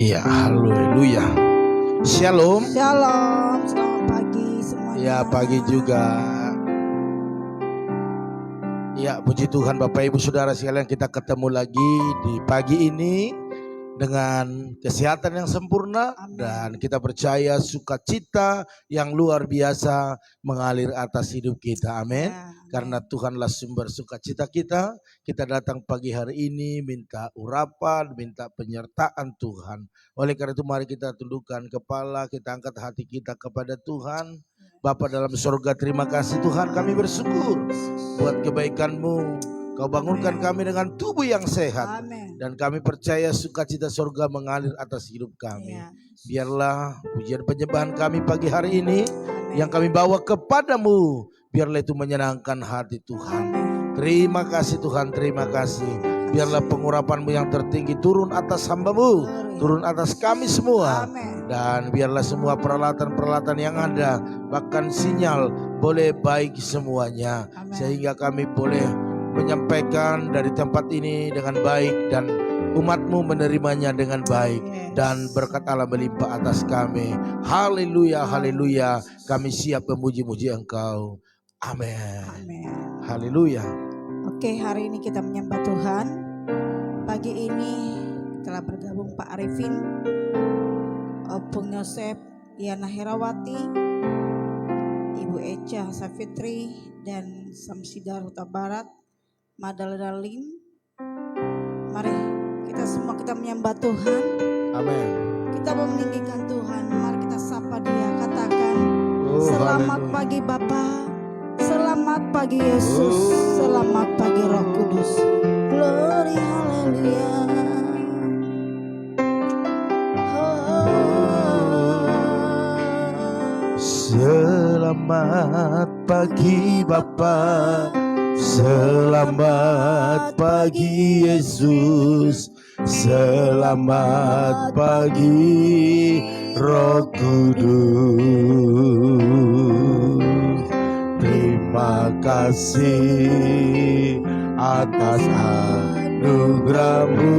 Ya, haleluya. Shalom. Shalom, selamat pagi semuanya. Ya, pagi juga. Ya, puji Tuhan Bapak Ibu Saudara sekalian, kita ketemu lagi di pagi ini dengan kesehatan yang sempurna. Amen. Dan kita percaya sukacita yang luar biasa mengalir atas hidup kita. Amin. Ya, Karena Tuhanlah sumber sukacita kita. Kita datang pagi hari ini minta urapan, minta penyertaan Tuhan. Oleh karena itu mari kita tundukkan kepala, kita angkat hati kita kepada Tuhan. Bapa dalam surga, terima kasih Tuhan, kami bersyukur buat kebaikan-Mu. Kau bangunkan kami dengan tubuh yang sehat. Amen. Dan kami percaya sukacita surga mengalir atas hidup kami. Ya. Biarlah pujian penyembahan kami pagi hari ini Amen. yang kami bawa kepadamu, biarlah itu menyenangkan hati Tuhan. Amen. Terima kasih Tuhan, terima kasih. Biarlah pengurapan-Mu yang tertinggi turun atas hamba-Mu, turun atas kami semua. Amen. Dan biarlah semua peralatan-peralatan yang ada, bahkan sinyal, boleh baik semuanya. Amen. Sehingga kami boleh menyampaikan dari tempat ini dengan baik, dan umat-Mu menerimanya dengan baik. Dan berkat Allah melimpah atas kami. Haleluya, haleluya. Kami siap memuji-muji Engkau. Amin. Amen. Haleluya. Oke, hari ini kita menyembah Tuhan. Pagi ini telah bergabung Pak Arifin, Opung Yosef, Yana Herawati, Ibu Echa Safitri, dan Samsidar Huta Barat, Madalena Lim. Mari kita semua kita menyembah Tuhan. Amin. Kita mau meninggikan Tuhan. Mari kita sapa Dia, katakan selamat haleluya. pagi Bapa, selamat pagi Yesus, selamat pagi Roh Kudus. Glory haleluya. Selamat pagi Bapa, selamat pagi Yesus, selamat pagi Roh Kudus. Terima kasih atas anugerah-Mu.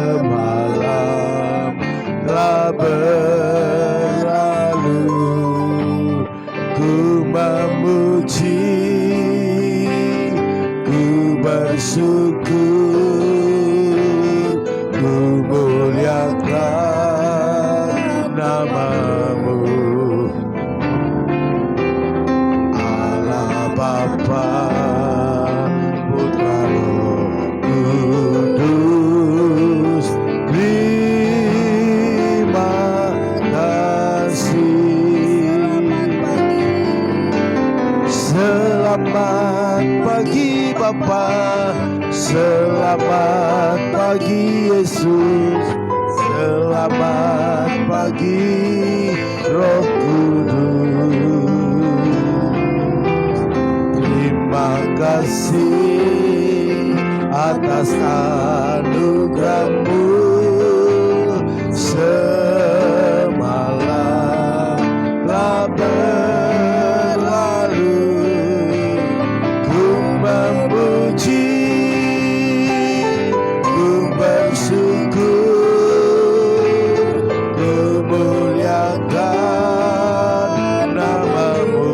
Semalam telah berlalu, ku memuji, ku bersyukur, ku muliakan nama-Mu. Allah Bapa, Putra Roh Kudus, terima kasih. Selamat pagi Bapa, selamat pagi Yesus, selamat pagi Roh Kudus. Terima kasih atas anugerah-Mu. Semalam telah berlalu, ku memuji, ku bersyukur, ku muliakan nama-Mu.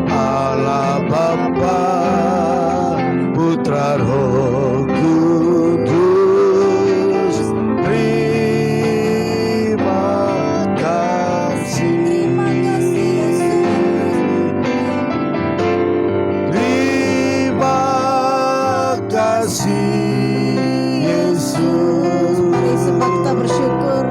Allah Bapa, Putra Roh Kudus, terima kasih. Terima kasih Yesus. Mari sembah kita bersyukur.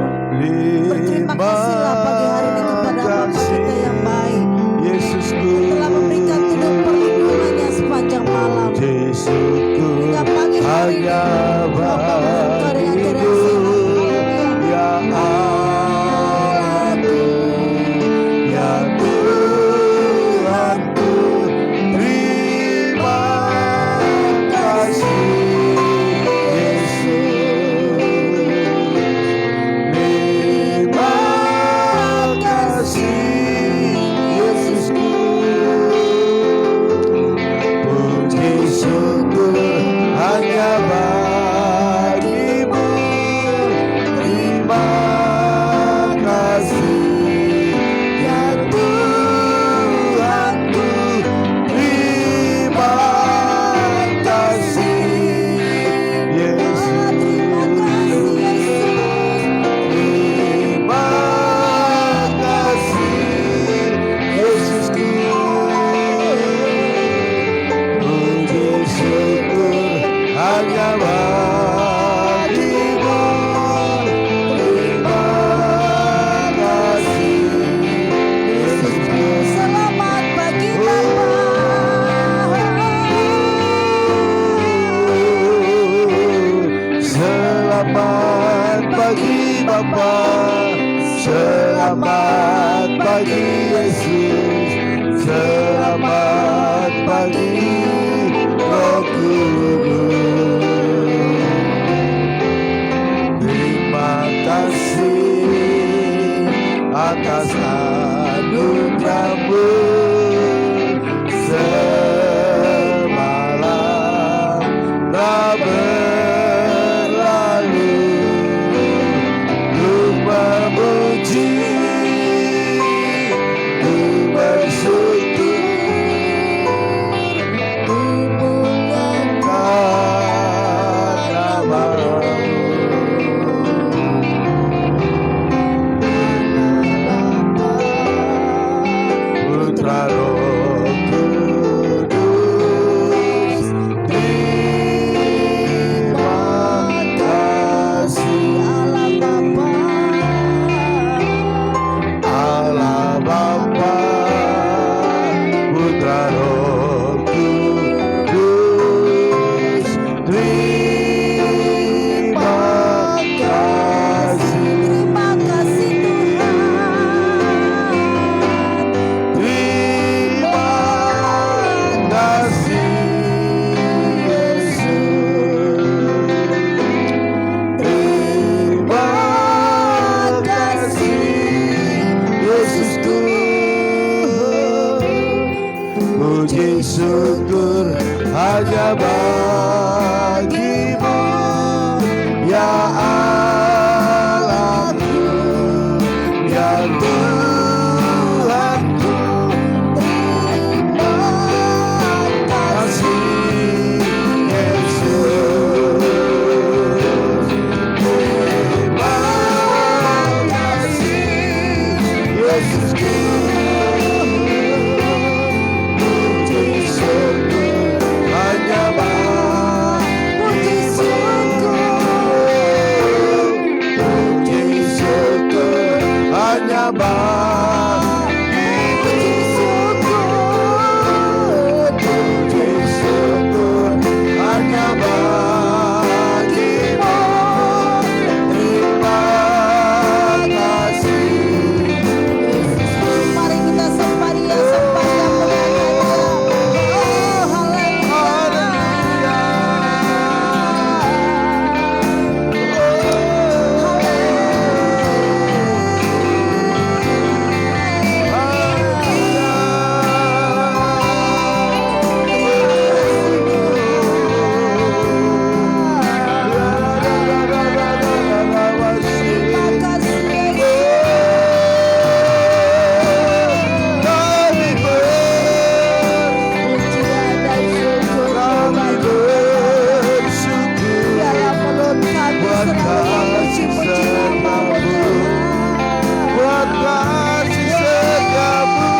Berterima kasihlah pagi hari ini kepada Bapa kita yang baik, Yesusku, telah memberikan tujuh perlindungannya sepanjang malam. Yesusku, Hingga pagi hari ini hanya Bapa mengengkau dengan teriak sehat. ya Allahku, ya Tuhanku, terima kasih Yesus, terima kasih Yesusku. Puji syukur Terima kasih. Terima kasih Tuhan. Terima kasih Yesus. Terima kasih Yesusku. Puji syukur hanya bagimu, ya Allahku, ya Tuhanku. Terima kasih Yesus. Terima kasih Yesusku. Puji syukur hanya Puji syukur. Puji syukur hanya Puji syukur. Puji syukur hanya bagimu. Terima kasih. Mari kita sembah Dia, sembah Dia, muliakan Dia. Oh, haleluya. Terima kasih pujian dan syukur dalam mulut kami selalu memuji-muji nama-Mu Tuhan. Buat kasih setiamu.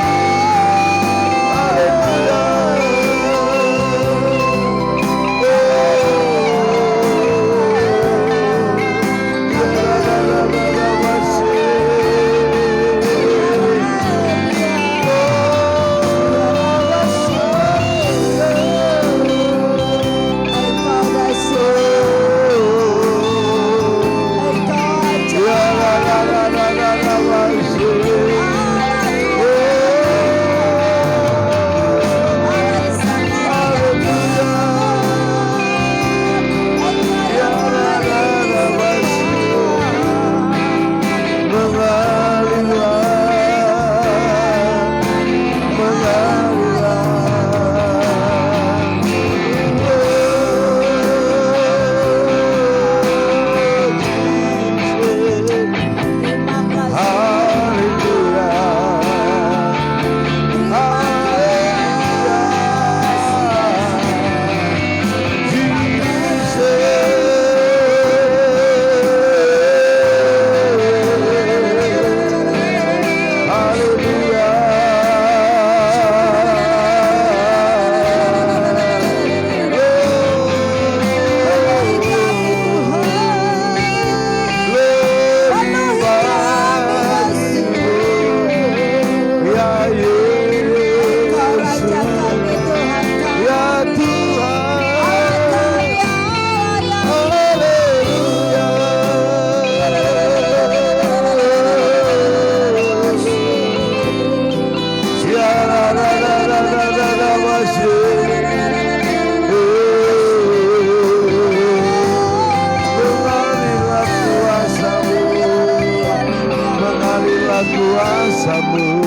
Kuasamu,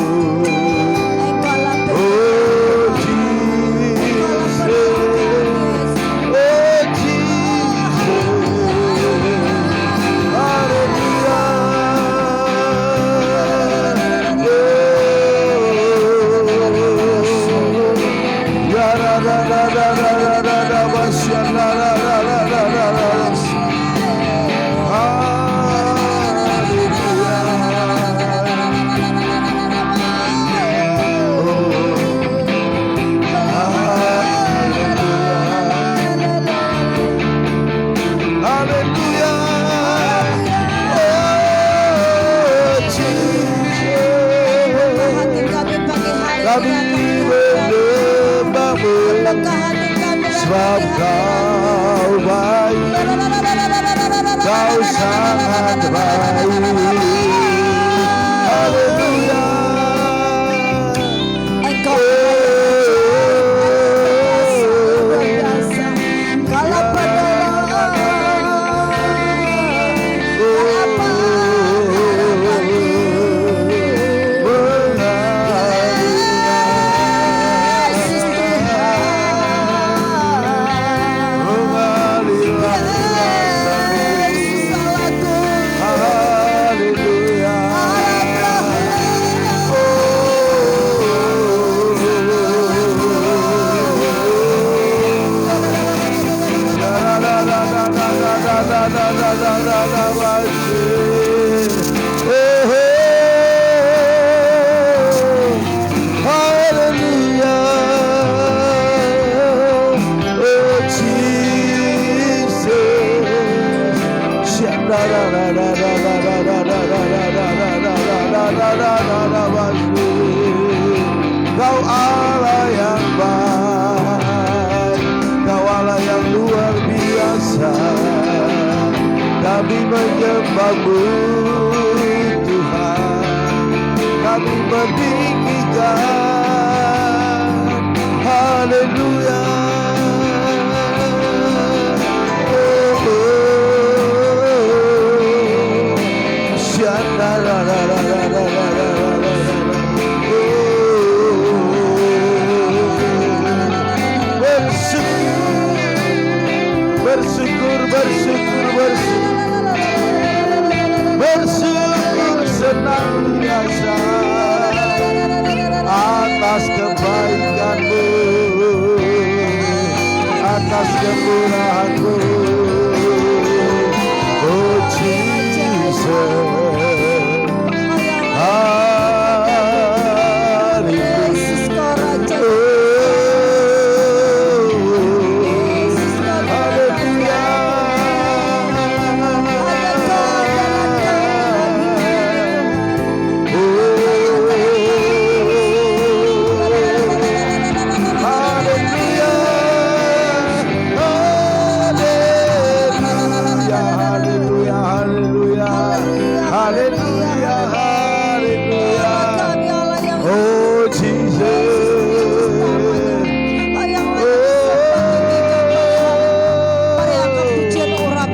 oh Jesus, oh Jesus, hallelujah, ya la la la la la la la basya la la la la la la la. Kami menyembahmu, sebab Kau baik, Kau sangat baik. Haleluya. Engkau luar biasa. Kalau Kau Allah yang baik, Kau Allah yang luar biasa. Kami menyembah-Mu Tuhan, kami meninggikan. Haleluya. Bersyukur senantiasa atas kebaikan-Mu, atas kemurahan-Mu. Oh Jesus,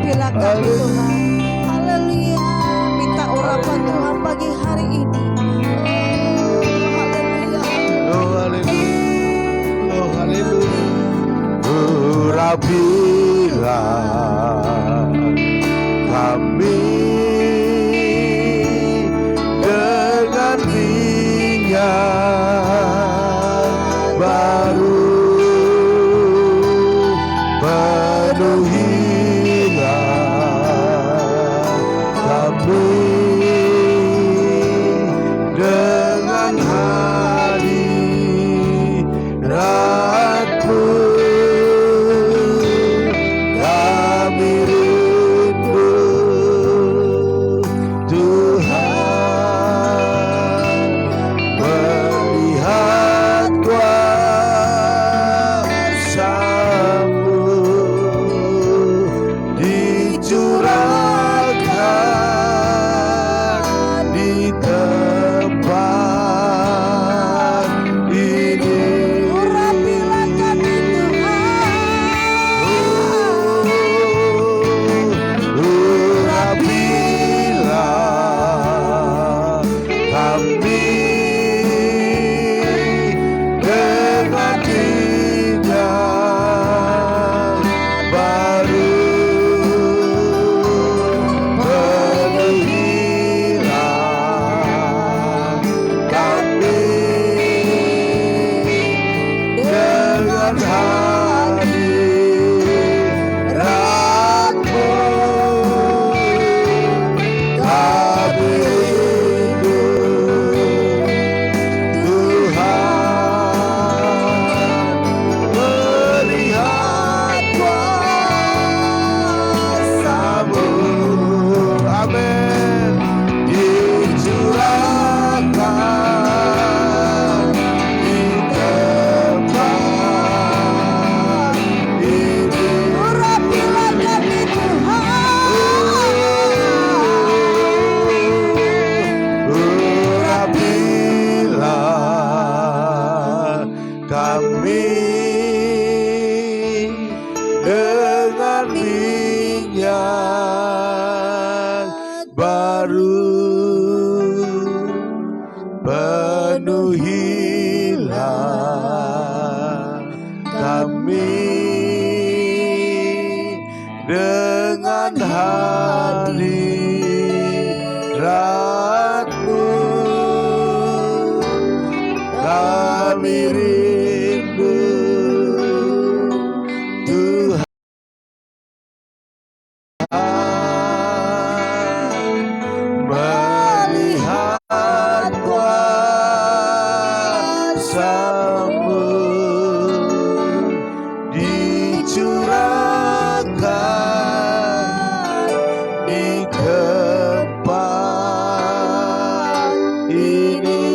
bila kami dengan minyak baru, penuhilah kami dengan hadirat-Mu. Kami rindu dicurahkan di tempat ini.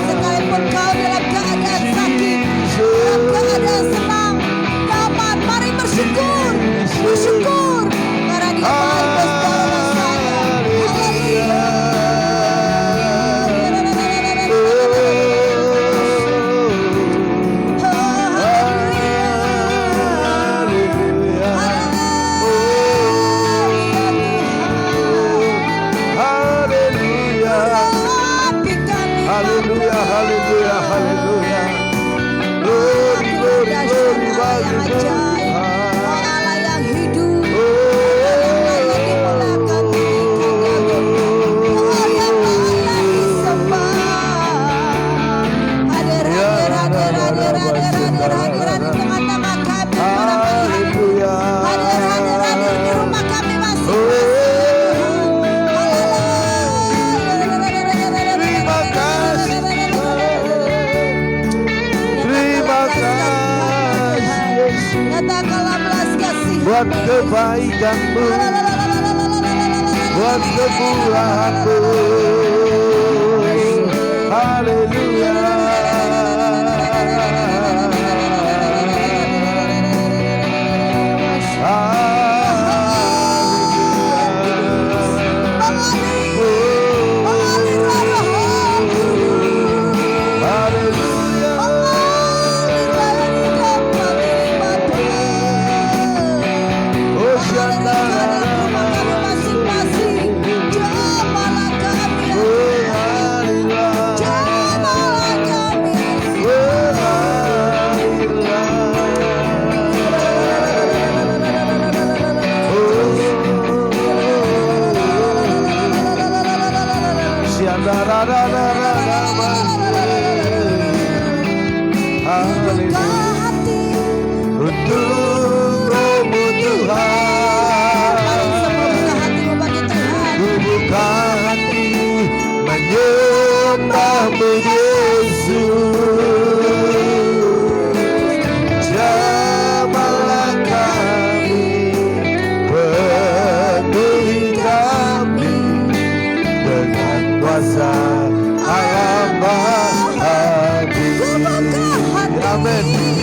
Sekalipun kau dalam keadaan sakit, dalam keadaan senang, nyaman, mari bersyukur, bersyukur karena Dia baik bersama saya. Haleluya, haleluya, haleluya. Glory, glory, glory, bagi Tuhan. Allah yang hidup, buat kebaikanmu, buat kemurahanmu. Haleluya.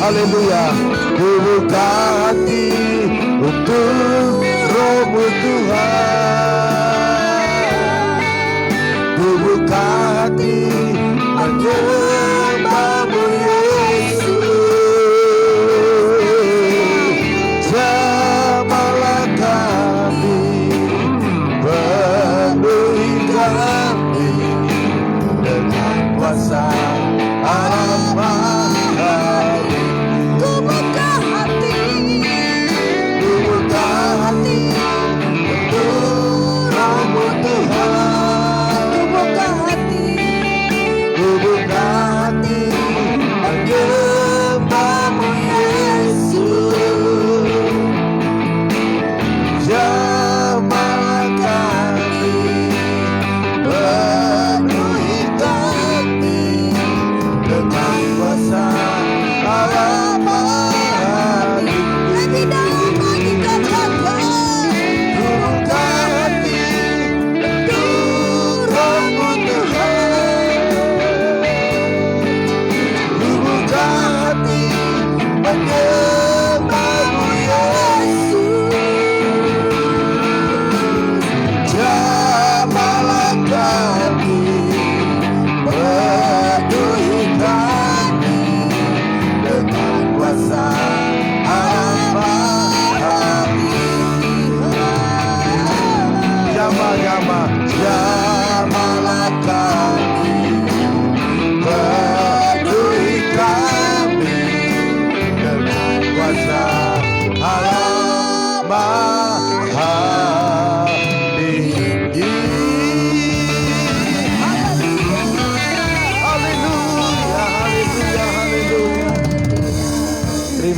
Haleluya, ku buka hati untuk Roh-Mu Tuhan. Ku buka hati menyembah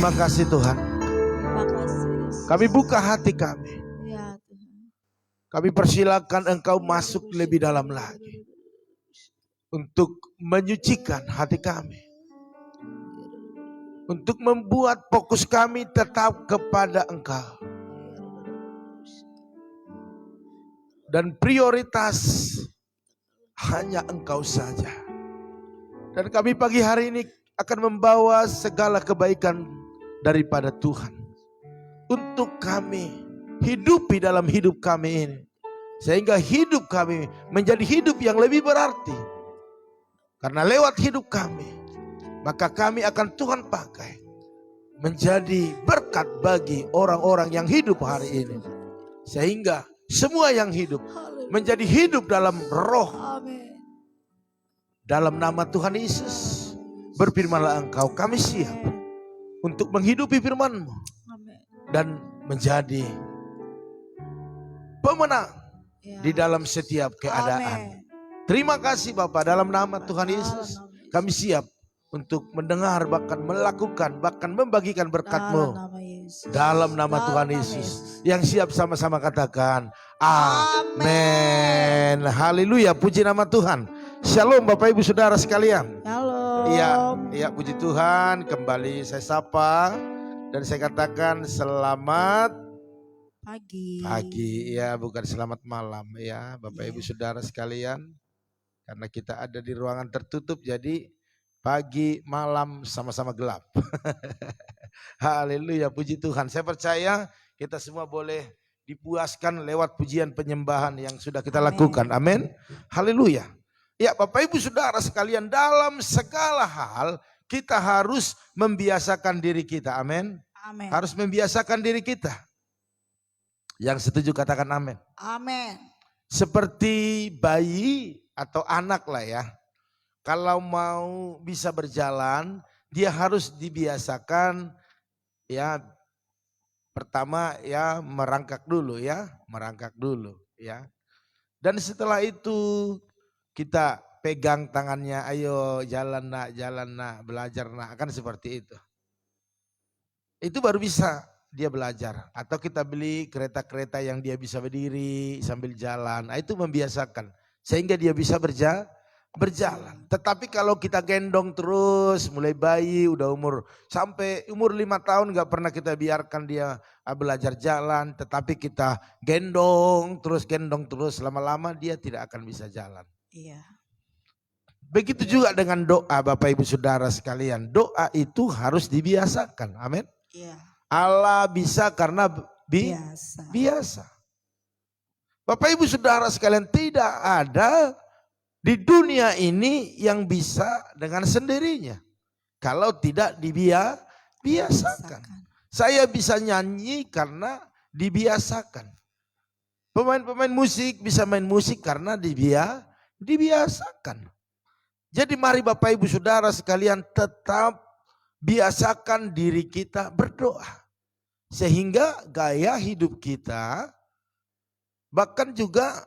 Terima kasih Tuhan. Terima kasih Yesus. Kami buka hati kami. Ya Tuhan. Kami persilakan Engkau masuk lebih dalam lagi. Untuk menyucikan hati kami. Untuk membuat fokus kami tetap kepada Engkau. Dan prioritas hanya Engkau saja. Dan kami pagi hari ini akan membawa segala kebaikan daripada Tuhan. Untuk kami hidupi dalam hidup kami ini. Sehingga hidup kami menjadi hidup yang lebih berarti. Karena lewat hidup kami, maka kami akan Tuhan pakai menjadi berkat bagi orang-orang yang hidup hari ini. Sehingga semua yang hidup menjadi hidup dalam roh. Amin. Dalam nama Tuhan Yesus, berfirmanlah Engkau, kami siap untuk menghidupi firman-Mu dan menjadi pemenang di dalam setiap keadaan. Terima kasih Bapa, dalam nama Tuhan Yesus kami siap untuk mendengar, bahkan melakukan, bahkan membagikan berkat-Mu. Dalam nama Tuhan Yesus. Yang siap sama-sama katakan amin. Haleluya, puji nama Tuhan. Shalom Bapak Ibu Saudara sekalian. Shalom. Iya, puji Tuhan. Kembali saya sapa dan saya katakan selamat pagi. Ya, bukan selamat malam ya, Bapak Ibu Saudara sekalian. Karena kita ada di ruangan tertutup, jadi pagi malam sama-sama gelap. Haleluya, puji Tuhan. Saya percaya kita semua boleh dipuaskan lewat pujian penyembahan yang sudah kita lakukan. Amin. Haleluya. Ya Bapak Ibu Saudara sekalian, dalam segala hal kita harus membiasakan diri kita. Amin. Amin. Harus membiasakan diri kita. Yang setuju katakan amin. Amin. Seperti bayi atau anak lah ya. Kalau mau bisa berjalan, dia harus dibiasakan ya. Pertama ya merangkak dulu ya. Dan setelah itu kita pegang tangannya, ayo jalan nak, belajar nak, kan seperti itu. Itu baru bisa dia belajar. Atau kita beli kereta-kereta yang dia bisa berdiri sambil jalan, itu membiasakan. Sehingga dia bisa berjalan. Tetapi kalau kita gendong terus, mulai bayi, udah sampai umur 5 tahun gak pernah kita biarkan dia belajar jalan. Tetapi kita gendong terus, lama-lama dia tidak akan bisa jalan. Iya. Begitu juga dengan doa Bapak Ibu Saudara sekalian. Doa itu harus dibiasakan. Amin. Iya. Allah bisa karena biasa. Bapak Ibu Saudara sekalian, tidak ada di dunia ini yang bisa dengan sendirinya. Kalau tidak dibiasakan. Saya bisa nyanyi karena dibiasakan. Pemain-pemain musik bisa main musik karena dibiasakan. Jadi mari Bapak Ibu Saudara sekalian tetap biasakan diri kita berdoa. Sehingga gaya hidup kita bahkan juga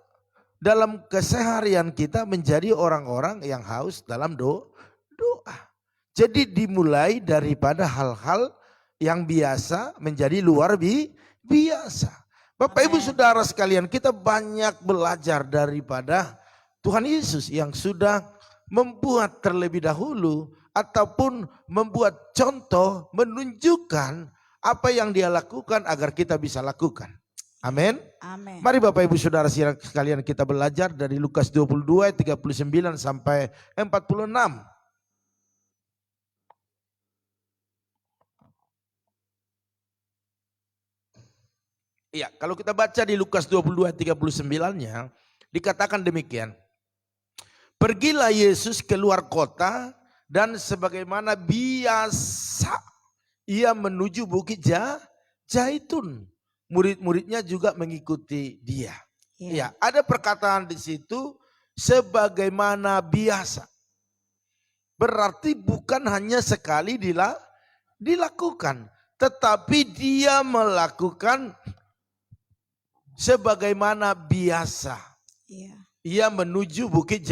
dalam keseharian kita menjadi orang-orang yang haus dalam doa. Jadi dimulai daripada hal-hal yang biasa menjadi luar biasa. Bapak Ibu Saudara sekalian, kita banyak belajar daripada Tuhan Yesus yang sudah membuat terlebih dahulu ataupun membuat contoh, menunjukkan apa yang dia lakukan agar kita bisa lakukan. Amin. Amin. Mari Bapak Ibu Saudara sekalian kita belajar dari Lukas 22 ayat 39 sampai 46. Iya, kalau kita baca di Lukas 22 ayat 39-nya dikatakan demikian. Pergilah Yesus keluar kota dan sebagaimana biasa ia menuju Bukit Zaitun. Murid-muridnya juga mengikuti dia. Ya, ada perkataan di situ sebagaimana biasa. Berarti bukan hanya sekali dilakukan, tetapi dia melakukan sebagaimana biasa. Ia menuju Bukit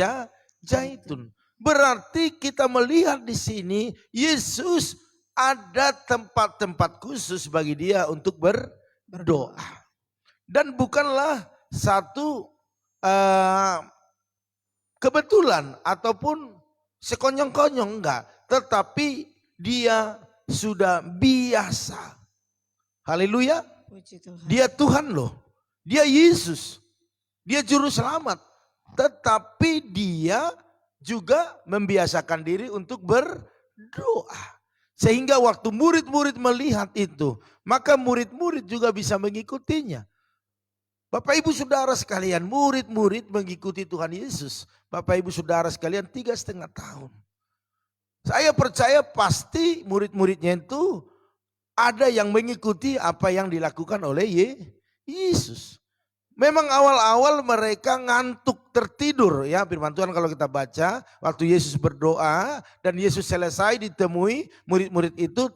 Zaitun. Berarti kita melihat di sini Yesus ada tempat-tempat khusus bagi dia untuk berdoa. Dan bukanlah satu kebetulan ataupun sekonyong-konyong, enggak. Tetapi dia sudah biasa. Haleluya. Puji Tuhan. Dia Tuhan loh. Dia Yesus. Dia juru selamat. Tetapi dia juga membiasakan diri untuk berdoa. Sehingga waktu murid-murid melihat itu, maka murid-murid juga bisa mengikutinya. Bapak ibu saudara sekalian, murid-murid mengikuti Tuhan Yesus. Bapak ibu saudara sekalian 3,5 tahun. Saya percaya pasti murid-muridnya itu ada yang mengikuti apa yang dilakukan oleh Yesus. Memang awal-awal mereka ngantuk, tertidur ya. Firman Tuhan kalau kita baca waktu Yesus berdoa dan Yesus selesai ditemui, murid-murid itu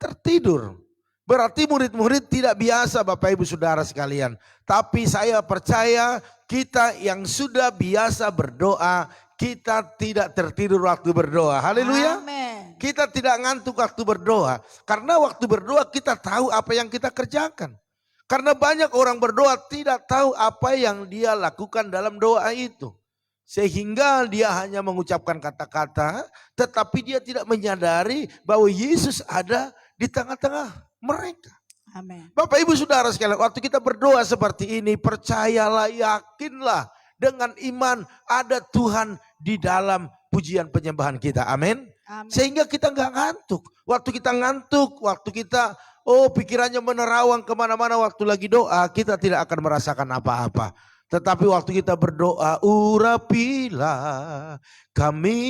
tertidur. Berarti murid-murid tidak biasa Bapak Ibu Saudara sekalian. Tapi saya percaya kita yang sudah biasa berdoa, kita tidak tertidur waktu berdoa. Haleluya. Amin. Kita tidak ngantuk waktu berdoa. Karena waktu berdoa kita tahu apa yang kita kerjakan. Karena banyak orang berdoa tidak tahu apa yang dia lakukan dalam doa itu. Sehingga dia hanya mengucapkan kata-kata, tetapi dia tidak menyadari bahwa Yesus ada di tengah-tengah mereka. Amin. Bapak ibu saudara sekalian, waktu kita berdoa seperti ini, percayalah, yakinlah dengan iman ada Tuhan di dalam pujian penyembahan kita. Amin. Amin. Sehingga kita nggak ngantuk. Waktu kita ngantuk, waktu kita pikirannya menerawang kemana-mana waktu lagi doa, kita tidak akan merasakan apa-apa. Tetapi waktu kita berdoa, urapilah kami,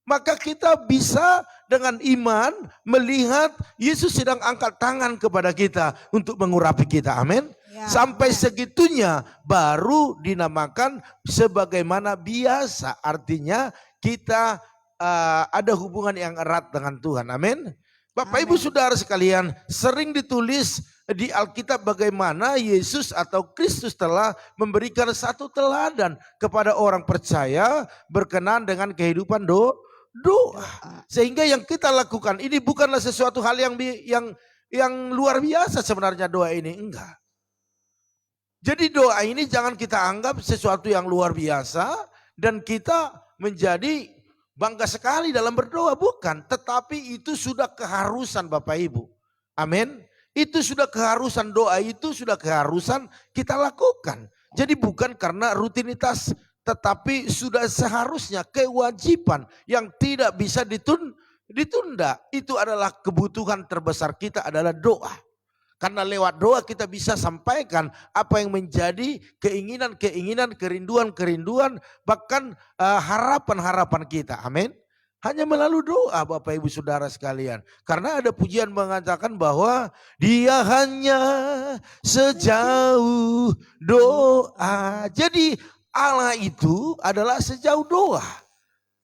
maka kita bisa dengan iman melihat Yesus sedang angkat tangan kepada kita untuk mengurapi kita. Amin. Ya, sampai amin. segitunya baru dinamakan sebagaimana biasa. Artinya kita ada hubungan yang erat dengan Tuhan. Amin. Bapak ibu saudara sekalian, sering ditulis di Alkitab bagaimana Yesus atau Kristus telah memberikan satu teladan kepada orang percaya berkenan dengan kehidupan doa. Sehingga yang kita lakukan ini bukanlah sesuatu hal yang luar biasa sebenarnya doa ini, enggak. Jadi doa ini jangan kita anggap sesuatu yang luar biasa dan kita menjadi bangga sekali dalam berdoa, bukan. Tetapi itu sudah keharusan Bapak Ibu. Amin. Itu sudah keharusan, doa itu sudah keharusan kita lakukan. Jadi bukan karena rutinitas, tetapi sudah seharusnya kewajiban yang tidak bisa ditunda. Itu adalah kebutuhan terbesar kita adalah doa. Karena lewat doa kita bisa sampaikan apa yang menjadi keinginan-keinginan, kerinduan-kerinduan, bahkan harapan-harapan kita. Amin. Hanya melalui doa Bapak Ibu Saudara sekalian. Karena ada pujian mengatakan bahwa dia hanya sejauh doa. Jadi Allah itu adalah sejauh doa.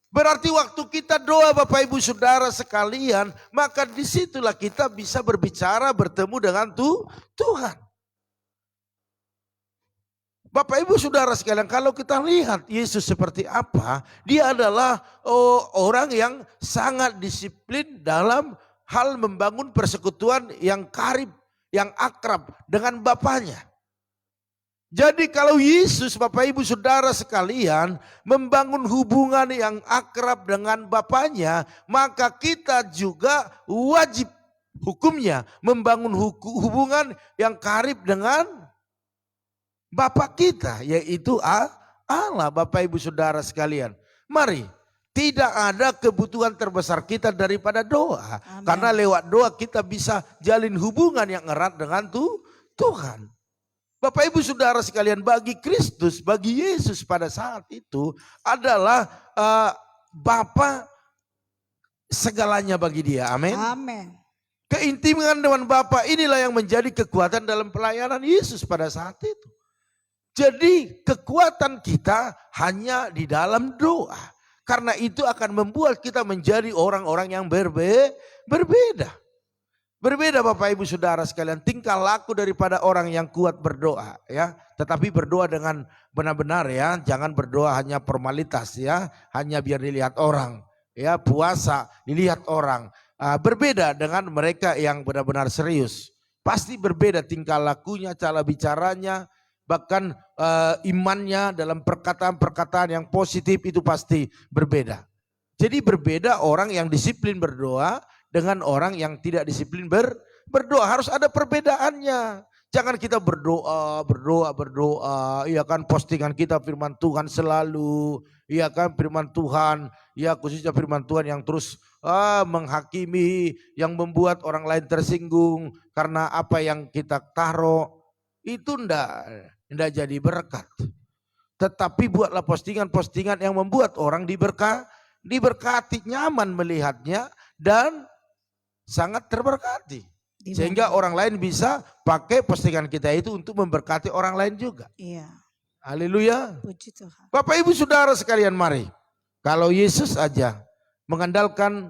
Berarti waktu kita doa Bapak Ibu Saudara sekalian, maka disitulah kita bisa berbicara, bertemu dengan Tuhan. Bapak Ibu Saudara sekalian, kalau kita lihat Yesus seperti apa, dia adalah orang yang sangat disiplin dalam hal membangun persekutuan yang karib, yang akrab dengan Bapaknya. Jadi kalau Yesus Bapak Ibu Saudara sekalian membangun hubungan yang akrab dengan Bapaknya, maka kita juga wajib hukumnya membangun hubungan yang karib dengan Bapa kita, yaitu Allah. Bapak Ibu Saudara sekalian, mari, tidak ada kebutuhan terbesar kita daripada doa. Amen. Karena lewat doa kita bisa jalin hubungan yang erat dengan Tuhan. Bapak Ibu Saudara sekalian, bagi Kristus, bagi Yesus pada saat itu adalah Bapa segalanya bagi dia. Amin. Amin. Keintiman dengan Bapa inilah yang menjadi kekuatan dalam pelayanan Yesus pada saat itu. Jadi kekuatan kita hanya di dalam doa. Karena itu akan membuat kita menjadi orang-orang yang berbeda. Berbeda Bapak Ibu Saudara sekalian, tingkah laku daripada orang yang kuat berdoa ya. Tetapi berdoa dengan benar-benar ya, jangan berdoa hanya formalitas ya, hanya biar dilihat orang. Ya, puasa dilihat orang, berbeda dengan mereka yang benar-benar serius. Pasti berbeda tingkah lakunya, cara bicaranya, bahkan imannya dalam perkataan-perkataan yang positif itu pasti berbeda. Jadi berbeda orang yang disiplin berdoa dengan orang yang tidak disiplin berdoa. Harus ada perbedaannya. Jangan kita berdoa, ya kan, postingan kita firman Tuhan selalu, ya kan, firman Tuhan, ya khususnya firman Tuhan yang terus menghakimi, yang membuat orang lain tersinggung karena apa yang kita taruh, itu ndak jadi berkat. Tetapi buatlah postingan-postingan yang membuat orang diberkati, nyaman melihatnya dan sangat terberkati. Sehingga orang lain bisa pakai postingan kita itu untuk memberkati orang lain juga. Iya. Haleluya. Puji Tuhan. Bapak Ibu Saudara sekalian, mari. Kalau Yesus aja mengandalkan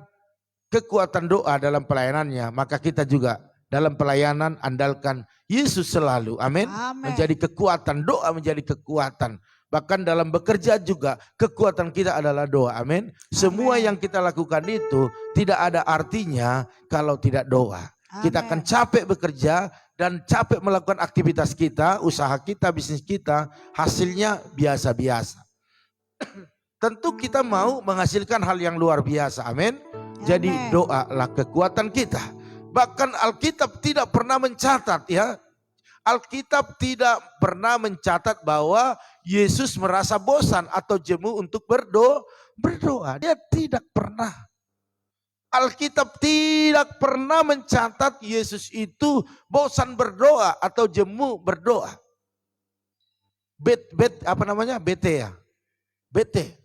kekuatan doa dalam pelayanannya, maka kita juga dalam pelayanan andalkan Yesus selalu. Amin. Menjadi kekuatan, doa menjadi kekuatan. Bahkan dalam bekerja juga kekuatan kita adalah doa. Amin. Semua yang kita lakukan itu tidak ada artinya kalau tidak doa. Kita akan capek bekerja dan capek melakukan aktivitas kita, usaha kita, bisnis kita, hasilnya biasa-biasa. Tentu kita mau menghasilkan hal yang luar biasa. Amin. Jadi doalah kekuatan kita. Bahkan Alkitab tidak pernah mencatat, ya. Alkitab tidak pernah mencatat bahwa Yesus merasa bosan atau jemu untuk berdoa. Dia tidak pernah. Alkitab tidak pernah mencatat Yesus itu bosan berdoa atau jemu berdoa. Bete ya. Bete.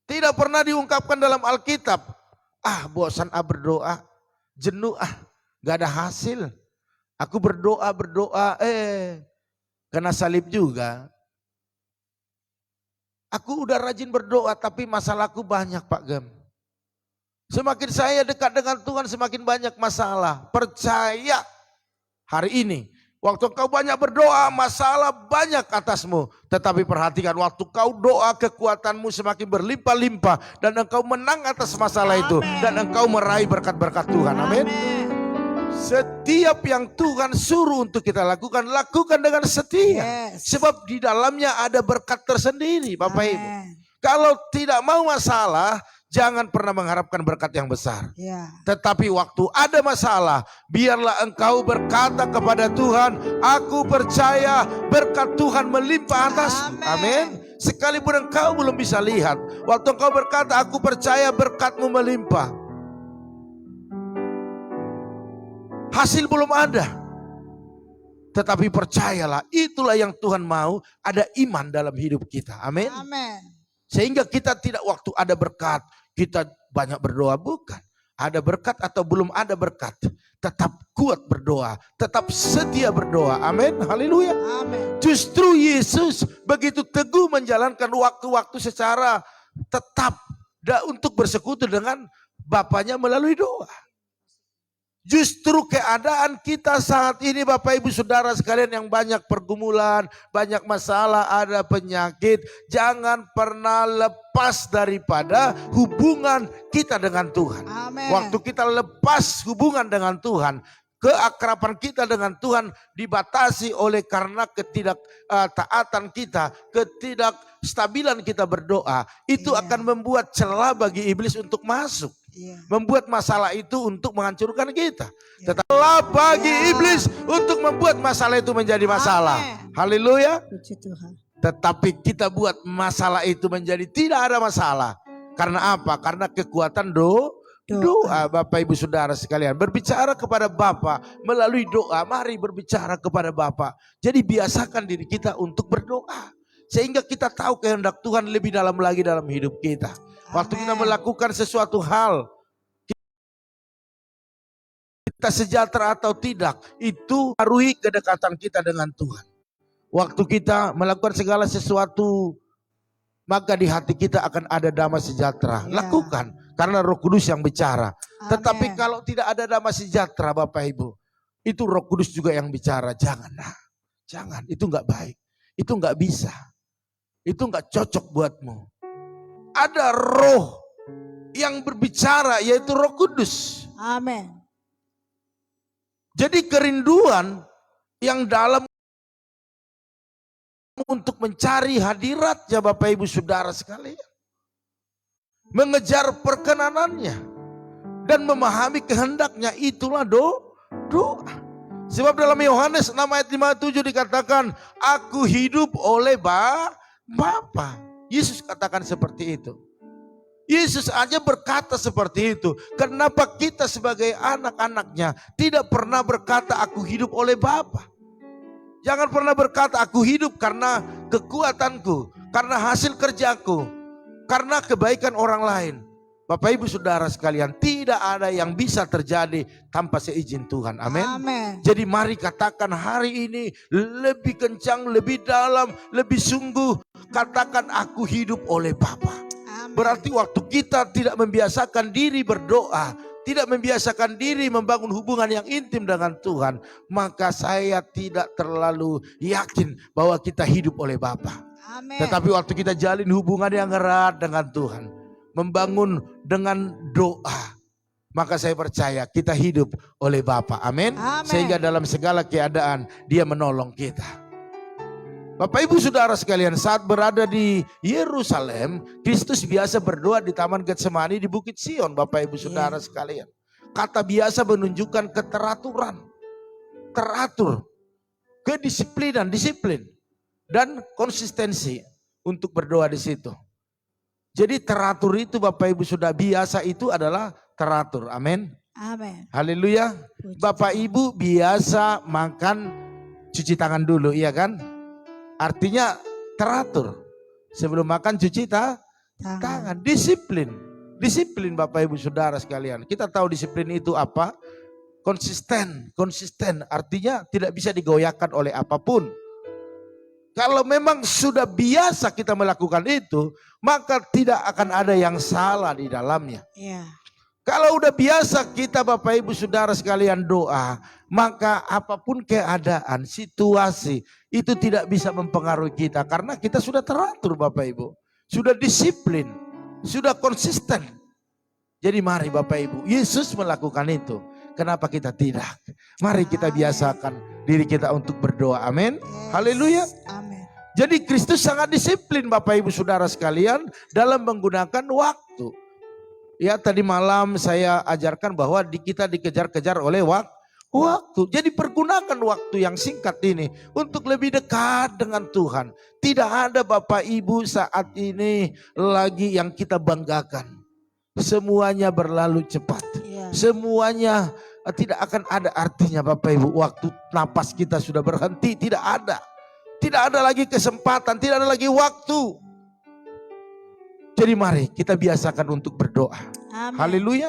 Tidak pernah diungkapkan dalam Alkitab. Bosan berdoa, jenuh gak ada hasil. Aku berdoa, kena salib juga. Aku udah rajin berdoa tapi masalahku banyak, Pak Gem. Semakin saya dekat dengan Tuhan semakin banyak masalah. Percaya hari ini. Waktu kau banyak berdoa masalah banyak atasmu. Tetapi perhatikan waktu kau doa kekuatanmu semakin berlimpah-limpah. Dan engkau menang atas masalah itu. Dan engkau meraih berkat-berkat Tuhan. Amin. Setiap yang Tuhan suruh untuk kita lakukan, lakukan dengan setia. Sebab di dalamnya ada berkat tersendiri, Bapak Ibu. Kalau tidak mau masalah, jangan pernah mengharapkan berkat yang besar. Tetapi waktu ada masalah, biarlah engkau berkata kepada Tuhan, aku percaya berkat Tuhan melimpah atasku. Amin. Sekalipun engkau belum bisa lihat, waktu engkau berkata, aku percaya berkatmu melimpah. Hasil belum ada. Tetapi percayalah, itulah yang Tuhan mau, ada iman dalam hidup kita. Amin. Sehingga kita tidak waktu ada berkat, kita banyak berdoa, bukan. Ada berkat atau belum ada berkat, tetap kuat berdoa, tetap setia berdoa. Amin, haleluya. Justru Yesus begitu teguh menjalankan waktu-waktu secara tetap untuk bersekutu dengan Bapaknya melalui doa. Justru keadaan kita saat ini Bapak Ibu Saudara sekalian yang banyak pergumulan, banyak masalah, ada penyakit. Jangan pernah lepas daripada hubungan kita dengan Tuhan. Waktu kita lepas hubungan dengan Tuhan, keakraban kita dengan Tuhan dibatasi oleh karena ketidaktaatan kita, ketidakstabilan kita berdoa. Itu akan membuat celah bagi iblis untuk masuk. Membuat masalah itu untuk menghancurkan kita. Tetaplah bagi iblis untuk membuat masalah itu menjadi masalah. Haleluya. Tetapi kita buat masalah itu menjadi tidak ada masalah. Karena apa? Karena kekuatan doa. Bapak Ibu Saudara sekalian, berbicara kepada Bapa melalui doa. Mari berbicara kepada Bapa. Jadi biasakan diri kita untuk berdoa. Sehingga kita tahu kehendak Tuhan lebih dalam lagi dalam hidup kita. Waktu kita melakukan sesuatu hal, kita sejahtera atau tidak, itu mempengaruhi kedekatan kita dengan Tuhan. Waktu kita melakukan segala sesuatu, maka di hati kita akan ada damai sejahtera. Lakukan, karena Roh Kudus yang bicara. Tetapi kalau tidak ada damai sejahtera Bapak Ibu, itu Roh Kudus juga yang bicara. Jangan, itu enggak baik, itu enggak bisa, itu enggak cocok buatmu. Ada roh yang berbicara, yaitu Roh Kudus. Amin. Jadi kerinduan yang dalam untuk mencari hadiratnya Bapak Ibu Saudara sekalian. Mengejar perkenanannya dan memahami kehendaknya, itulah doa. Sebab dalam Yohanes 6 ayat 57 dikatakan, aku hidup oleh Bapa. Yesus katakan seperti itu. Yesus aja berkata seperti itu. Kenapa kita sebagai anak-anaknya tidak pernah berkata aku hidup oleh Bapa? Jangan pernah berkata aku hidup karena kekuatanku, karena hasil kerjaku, karena kebaikan orang lain. Bapak Ibu Saudara sekalian, tidak ada yang bisa terjadi tanpa seizin Tuhan. Amin. Amin. Jadi mari katakan hari ini lebih kencang, lebih dalam, lebih sungguh. Katakan aku hidup oleh Bapa. Berarti waktu kita tidak membiasakan diri berdoa, tidak membiasakan diri membangun hubungan yang intim dengan Tuhan, maka saya tidak terlalu yakin bahwa kita hidup oleh Bapa. Amin. Tetapi waktu kita jalin hubungan yang erat dengan Tuhan, membangun dengan doa, maka saya percaya kita hidup oleh Bapa. Amin. Sehingga dalam segala keadaan Dia menolong kita. Bapak Ibu Saudara sekalian, saat berada di Yerusalem, Kristus biasa berdoa di Taman Getsemani di Bukit Sion. Bapak Ibu Saudara sekalian, kata biasa menunjukkan keteraturan, teratur, kedisiplinan, disiplin, dan konsistensi untuk berdoa di situ. Jadi teratur itu Bapak Ibu sudah biasa itu adalah teratur. Amin. Amin. Haleluya. Bapak Ibu biasa makan cuci tangan dulu, iya kan? Artinya teratur. Sebelum makan cuci tangan. Disiplin. Disiplin Bapak Ibu Saudara sekalian. Kita tahu disiplin itu apa? Konsisten. Konsisten artinya tidak bisa digoyahkan oleh apapun. Kalau memang sudah biasa kita melakukan itu, maka tidak akan ada yang salah di dalamnya. Yeah. Kalau udah biasa kita Bapak Ibu Saudara sekalian doa, maka apapun keadaan, situasi, itu tidak bisa mempengaruhi kita. Karena kita sudah teratur Bapak Ibu. Sudah disiplin, sudah konsisten. Jadi mari Bapak Ibu, Yesus melakukan itu. Kenapa kita tidak? Mari kita biasakan diri kita untuk berdoa. Amin. Haleluya. Amin. Jadi Kristus sangat disiplin Bapak Ibu Saudara sekalian dalam menggunakan waktu. Ya tadi malam saya ajarkan bahwa kita dikejar-kejar oleh waktu. Jadi pergunakan waktu yang singkat ini untuk lebih dekat dengan Tuhan. Tidak ada Bapak Ibu saat ini lagi yang kita banggakan. Semuanya berlalu cepat. Semuanya tidak akan ada artinya Bapak Ibu. Waktu napas kita sudah berhenti, tidak ada. Tidak ada lagi kesempatan, tidak ada lagi waktu. Jadi mari kita biasakan untuk berdoa. Amin. Haleluya.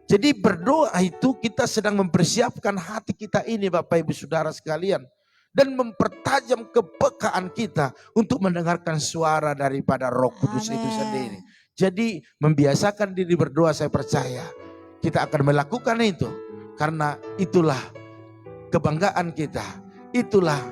Jadi berdoa itu kita sedang mempersiapkan hati kita ini Bapak Ibu Saudara sekalian. Dan mempertajam kepekaan kita untuk mendengarkan suara daripada Roh Kudus itu sendiri. Jadi membiasakan diri berdoa, saya percaya kita akan melakukan itu. Karena itulah kebanggaan kita. Itulah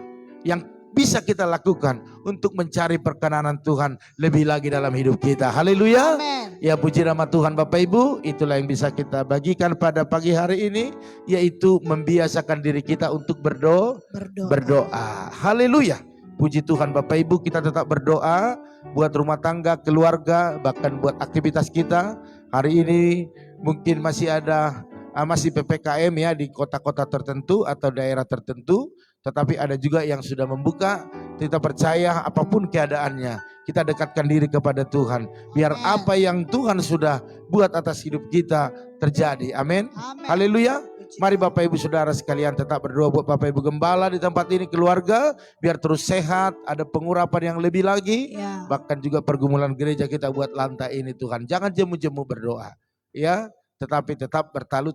yang bisa kita lakukan untuk mencari perkenanan Tuhan lebih lagi dalam hidup kita. Haleluya. Ya puji nama Tuhan Bapak Ibu. Itulah yang bisa kita bagikan pada pagi hari ini. Yaitu membiasakan diri kita untuk berdoa. Haleluya. Puji Tuhan Bapak Ibu, kita tetap berdoa buat rumah tangga, keluarga, bahkan buat aktivitas kita. Hari ini mungkin masih PPKM ya di kota-kota tertentu atau daerah tertentu. Tetapi ada juga yang sudah membuka. Kita percaya apapun keadaannya, kita dekatkan diri kepada Tuhan. Biar apa yang Tuhan sudah buat atas hidup kita terjadi. Amin. Haleluya. Mari Bapak Ibu Saudara sekalian tetap berdoa buat Bapak Ibu Gembala di tempat ini, keluarga. Biar terus sehat, ada pengurapan yang lebih lagi. Bahkan juga pergumulan gereja kita buat lantai ini Tuhan. Jangan jemu-jemu berdoa. Ya, tetapi tetap bertalu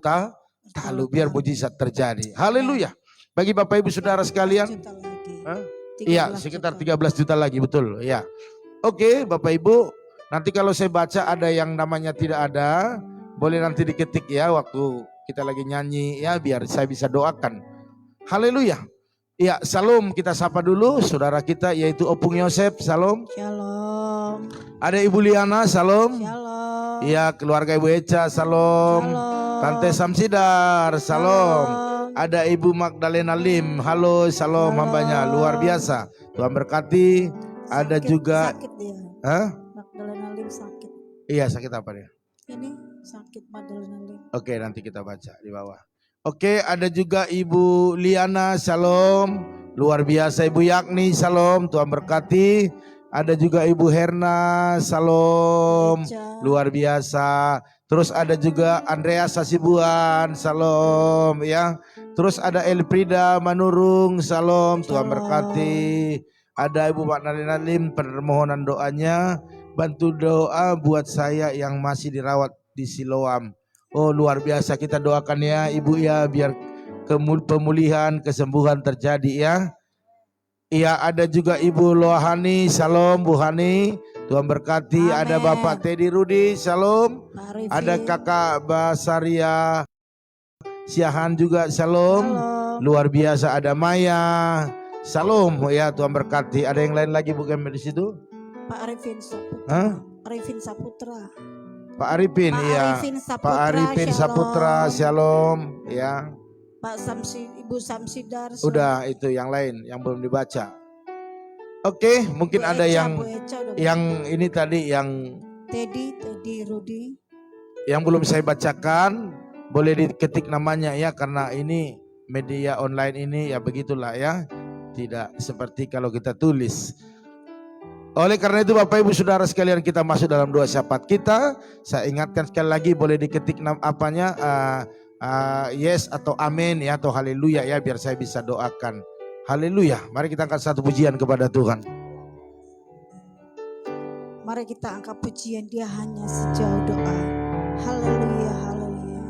biar mujizat terjadi. Haleluya. Bagi Bapak Ibu Saudara sekalian, iya sekitar 13 juta lagi, betul ya. Oke Bapak Ibu, nanti kalau saya baca ada yang namanya tidak ada, boleh nanti diketik ya waktu kita lagi nyanyi ya, biar saya bisa doakan. Haleluya. Ya, salam, kita sapa dulu saudara kita yaitu Opung Yosef, salam. Shalom. Ada Ibu Liana, salam. Shalom. Ya, keluarga Ibu Eca, salam. Tante Samsidar, salam. Ada Ibu Magdalena Lim, halo, salam hambanya, luar biasa. Tuhan berkati. Ada juga sakit dia. Hah? Magdalena Lim sakit. Iya, sakit apa dia? Ini sakit Magdalena Lim. Oke, nanti kita baca di bawah. Oke, ada juga Ibu Liana, salam. Luar biasa Ibu Yakni, salam. Tuhan berkati. Ada juga Ibu Herna, salam. Luar biasa. Terus ada juga Andreas Sasibuan, salam ya. Terus ada Elfrida Manurung, salam. Tuhan berkati. Ada Ibu Magdalena Lim, permohonan doanya. Bantu doa buat saya yang masih dirawat di Siloam. Oh, luar biasa, kita doakan ya Ibu ya, biar pemulihan, kesembuhan terjadi ya. Iya, ada juga Ibu Lohani, salam Bu Hani, Tuhan berkati. Amen. Ada Bapak Teddy Rudi, salam. Ada Kakak Basaria Siahan juga, salam. Luar biasa, ada Maya, salam ya, Tuhan berkati. Ada yang lain lagi bukan di situ? Pak Arifin Saputra. Hah? Arifin Saputra. Pak Arifin, iya. Pak Arifin Saputra, shalom ya. Pak Ibu Samsidar. Udah, itu yang lain yang belum dibaca. Oke, mungkin ada yang ini tadi yang Teddy Rudi. Yang belum saya bacakan, boleh diketik namanya ya, karena ini media online ini ya begitulah ya. Tidak seperti kalau kita tulis. Oleh karena itu Bapak Ibu Saudara sekalian, kita masuk dalam doa syafaat kita. Saya ingatkan sekali lagi, boleh diketik apanya, yes atau amin ya, atau haleluya ya, biar saya bisa doakan. Haleluya. Mari kita angkat satu pujian kepada Tuhan. Mari kita angkat pujian, dia hanya sejauh doa. Haleluya, haleluya.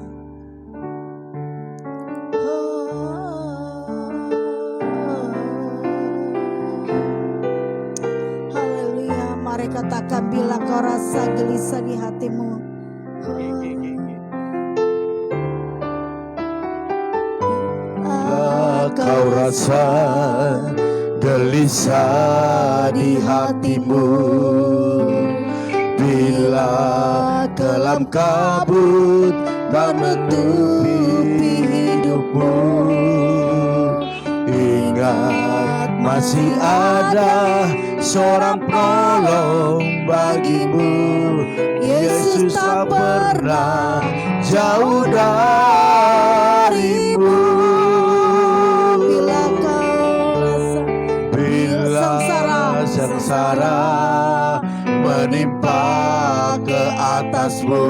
Haleluya. Mari katakan, bila kau rasa gelisah di hatimu. Kau rasa gelisah di hatimu, bila kelam kabut menutupi hidupmu, ingat masih ada seorang penolong bagimu. Yesus tak pernah jauh darimu. Sengsara menimpa ke atasmu,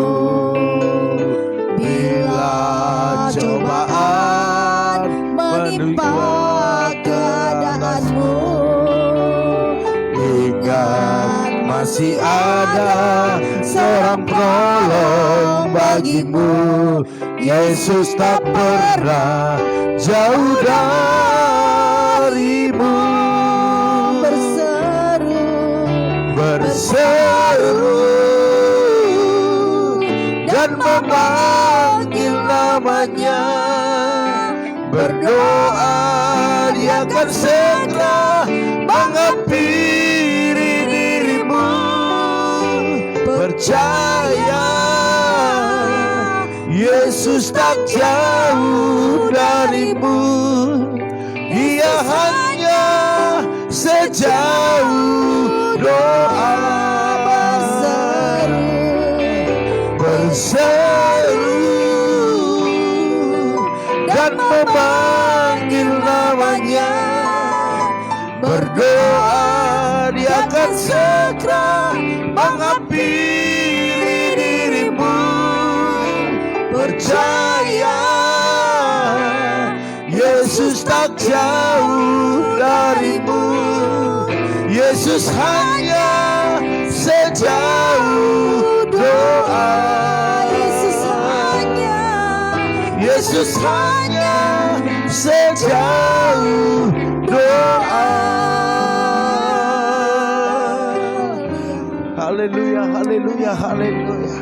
bila cobaan menimpa keadaanmu, ingat masih ada seorang penolong bagimu. Yesus tak pernah jauh darimu. Berseru dan memanggil namanya, berdoa dia akan segera menghampiri dirimu. Percaya Yesus tak jauh darimu, dia hanya sejauh doa. Berseru dan memanggil namanya, berdoa dia akan segera menghampiri dirimu. Percaya Yesus tak jauh darimu, Yesus hanya sejauh doa. Yesus hanya sejauh doa. Haleluya, haleluya, haleluya.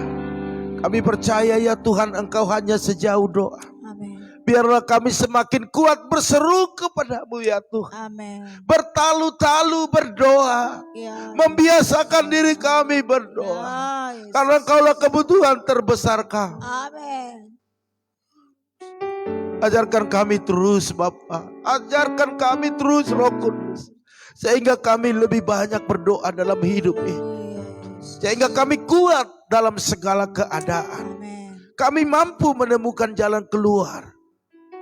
Kami percaya ya Tuhan, Engkau hanya sejauh doa. Amen. Biarlah kami semakin kuat berseru kepada-Mu ya Tuhan. Amin. Bertalu-talu berdoa. Ya. Membiasakan diri kami berdoa. Ya, Yesus. Karena Engkaulah kebutuhan terbesar kami. Amin. Ajarkan kami terus Bapa. Ajarkan kami terus Roh Kudus. Sehingga kami lebih banyak berdoa dalam hidup ini. Sehingga kami kuat dalam segala keadaan. Amin. Kami mampu menemukan jalan keluar.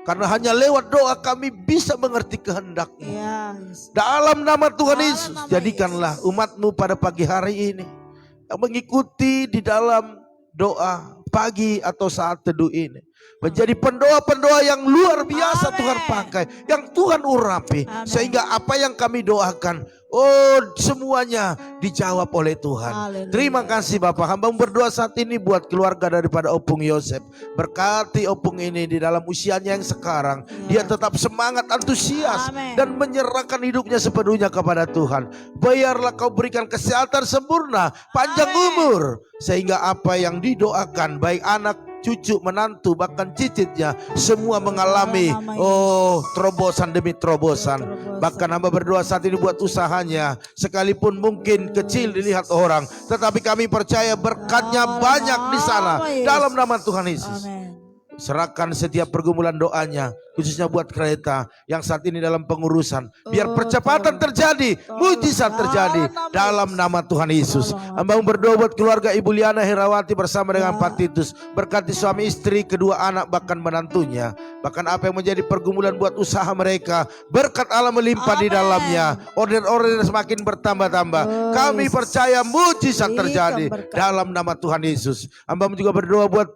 Karena hanya lewat doa kami bisa mengerti kehendak-Mu. Ya, Yesus. Dalam nama Tuhan Dalam Yesus, nama jadikanlah umat-Mu pada pagi hari ini yang mengikuti di dalam doa pagi atau saat teduh ini menjadi pendoa-pendoa yang luar biasa. Amin. Tuhan pakai, yang Tuhan urapi. Amin. Sehingga apa yang kami doakan, semuanya dijawab oleh Tuhan. Haleluya. Terima kasih Bapak. Hamba berdoa saat ini buat keluarga daripada Opung Yosef. Berkati Opung ini di dalam usianya yang sekarang. Dia tetap semangat, antusias, Amin. dan menyerahkan hidupnya sepenuhnya kepada Tuhan. Biarlah Kau berikan kesehatan sempurna, panjang Amin. umur. Sehingga apa yang didoakan, baik anak, cucu, menantu, bahkan cicitnya, semua mengalami terobosan demi terobosan. Bahkan hamba berdoa saat ini buat usahanya, sekalipun mungkin kecil dilihat orang, tetapi kami percaya berkatnya banyak di sana. Dalam nama Tuhan Yesus. Amin. Serahkan setiap pergumulan doanya, khususnya buat kereta yang saat ini dalam pengurusan. Biar percepatan terjadi, mujizat terjadi dalam nama Tuhan Yesus. Hamba berdoa buat keluarga Ibu Liana Herawati bersama dengan Pak Titus. Berkati suami istri, kedua anak, bahkan menantunya. Bahkan apa yang menjadi pergumulan buat usaha mereka, berkat Allah melimpah di dalamnya. Order-order semakin bertambah-tambah. Kami percaya mujizat terjadi dalam nama Tuhan Yesus. Hamba juga berdoa buat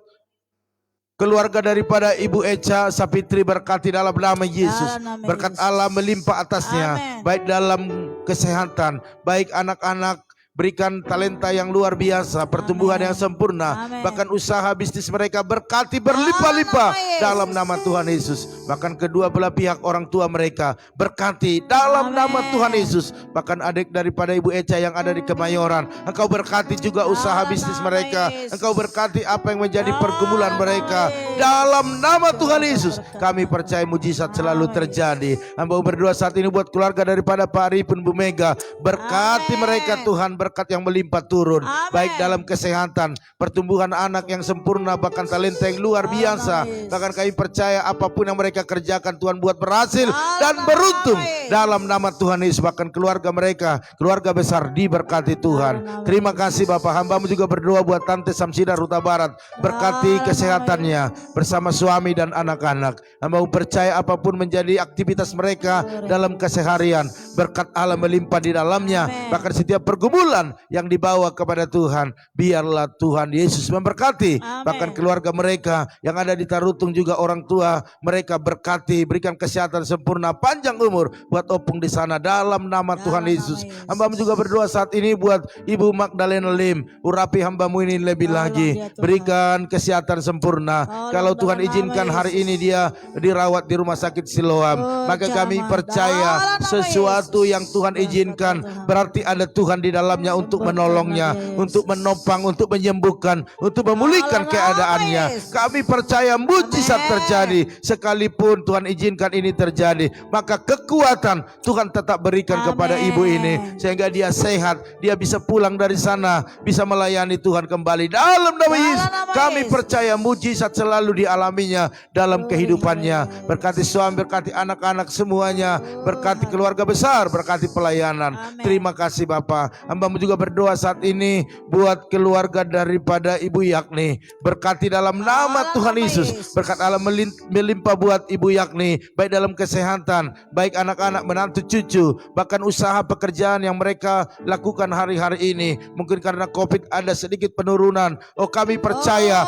keluarga daripada Ibu Echa Sapitri, berkati dalam nama Yesus. Berkat Allah melimpah atasnya. Amin. Baik dalam kesehatan, baik anak-anak, berikan talenta yang luar biasa, pertumbuhan yang sempurna. Amin. Bahkan usaha bisnis mereka berkati berlimpah-limpah dalam nama Tuhan Yesus. Bahkan kedua belah pihak orang tua mereka berkati dalam nama Tuhan Yesus. Bahkan adik daripada Ibu Echa yang ada di Kemayoran, Engkau berkati juga usaha bisnis mereka. Engkau berkati apa yang menjadi pergumulan mereka dalam nama Tuhan Yesus. Kami percaya mujizat selalu terjadi. Hamba berdoa saat ini buat keluarga daripada Pak Arifin, Bu Mega. Berkati mereka Tuhan, berkat yang melimpah turun. Baik dalam kesehatan, pertumbuhan anak yang sempurna, bahkan talenta yang luar biasa. Bahkan kami percaya apapun yang mereka kerjakan Tuhan buat berhasil dan beruntung dalam nama Tuhan Yesus. Bahkan keluarga mereka, keluarga besar, diberkati Tuhan. Terima kasih Bapak. Hamba juga berdoa buat Tante Samsida Ruta Barat. Berkati kesehatannya bersama suami dan anak-anak. Hamba percaya apapun menjadi aktivitas mereka dalam keseharian, berkat Allah melimpah di dalamnya. Bahkan setiap pergumulan yang dibawa kepada Tuhan, biarlah Tuhan Yesus memberkati. Bahkan keluarga mereka yang ada di Tarutung, juga orang tua mereka berkati, berikan kesehatan sempurna, panjang umur buat Opung di sana dalam nama Tuhan Yesus. Hamba juga berdoa saat ini buat Ibu Magdalena Lim. Urapi hamba-Mu ini lebih lagi, berikan kesehatan sempurna. Kalau Tuhan izinkan hari ini dia dirawat di rumah sakit Siloam, maka kami percaya sesuatu yang Tuhan izinkan berarti ada Tuhan di dalamnya untuk menolongnya, untuk menopang, untuk menyembuhkan, untuk memulihkan keadaannya. Kami percaya mujizat terjadi. Sekalipun Tuhan izinkan ini terjadi, maka kekuatan Tuhan tetap berikan kepada ibu ini, sehingga dia sehat, dia bisa pulang dari sana, bisa melayani Tuhan kembali dalam nama Yesus. Kami percaya mujizat selalu dialaminya dalam kehidupannya. Berkati suami, berkati anak-anak semuanya, berkati keluarga besar, berkati pelayanan. Terima kasih Bapak. Hamba juga berdoa saat ini buat keluarga daripada Ibu Yakni. Berkati dalam nama Tuhan Yesus. Berkat Allah melimpah buat Ibu Yakni, baik dalam kesehatan, baik anak-anak, menantu, cucu, bahkan usaha pekerjaan yang mereka lakukan hari-hari ini. Mungkin karena COVID ada sedikit penurunan. Kami percaya,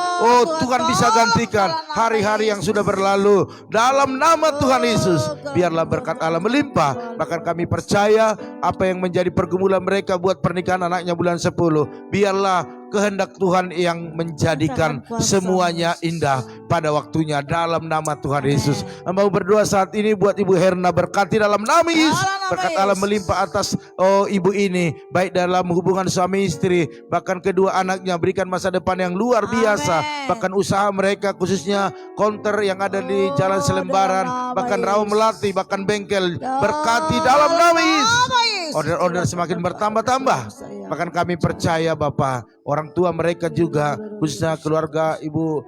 Tuhan bisa gantikan hari-hari yang sudah berlalu dalam nama Tuhan Yesus. Biarlah berkat Allah melimpah. Bahkan kami percaya apa yang menjadi pergumulan mereka buat pernikahan anaknya bulan 10. Biarlah kehendak Tuhan yang menjadikan semuanya indah pada waktunya dalam nama Tuhan Yesus. Hamba berdoa saat ini buat Ibu Herna, berkati dalam nama Yesus. Berkat Allah melimpah atas ibu ini, baik dalam hubungan suami istri, bahkan kedua anaknya. Berikan masa depan yang luar biasa. Bahkan usaha mereka, khususnya konter yang ada di Jalan Selembaran, bahkan Rawa Melati, bahkan bengkel, berkati dalam nama Yesus. Order-order semakin bertambah-tambah. Bahkan kami percaya Bapak, orang tua mereka juga, khususnya keluarga Ibu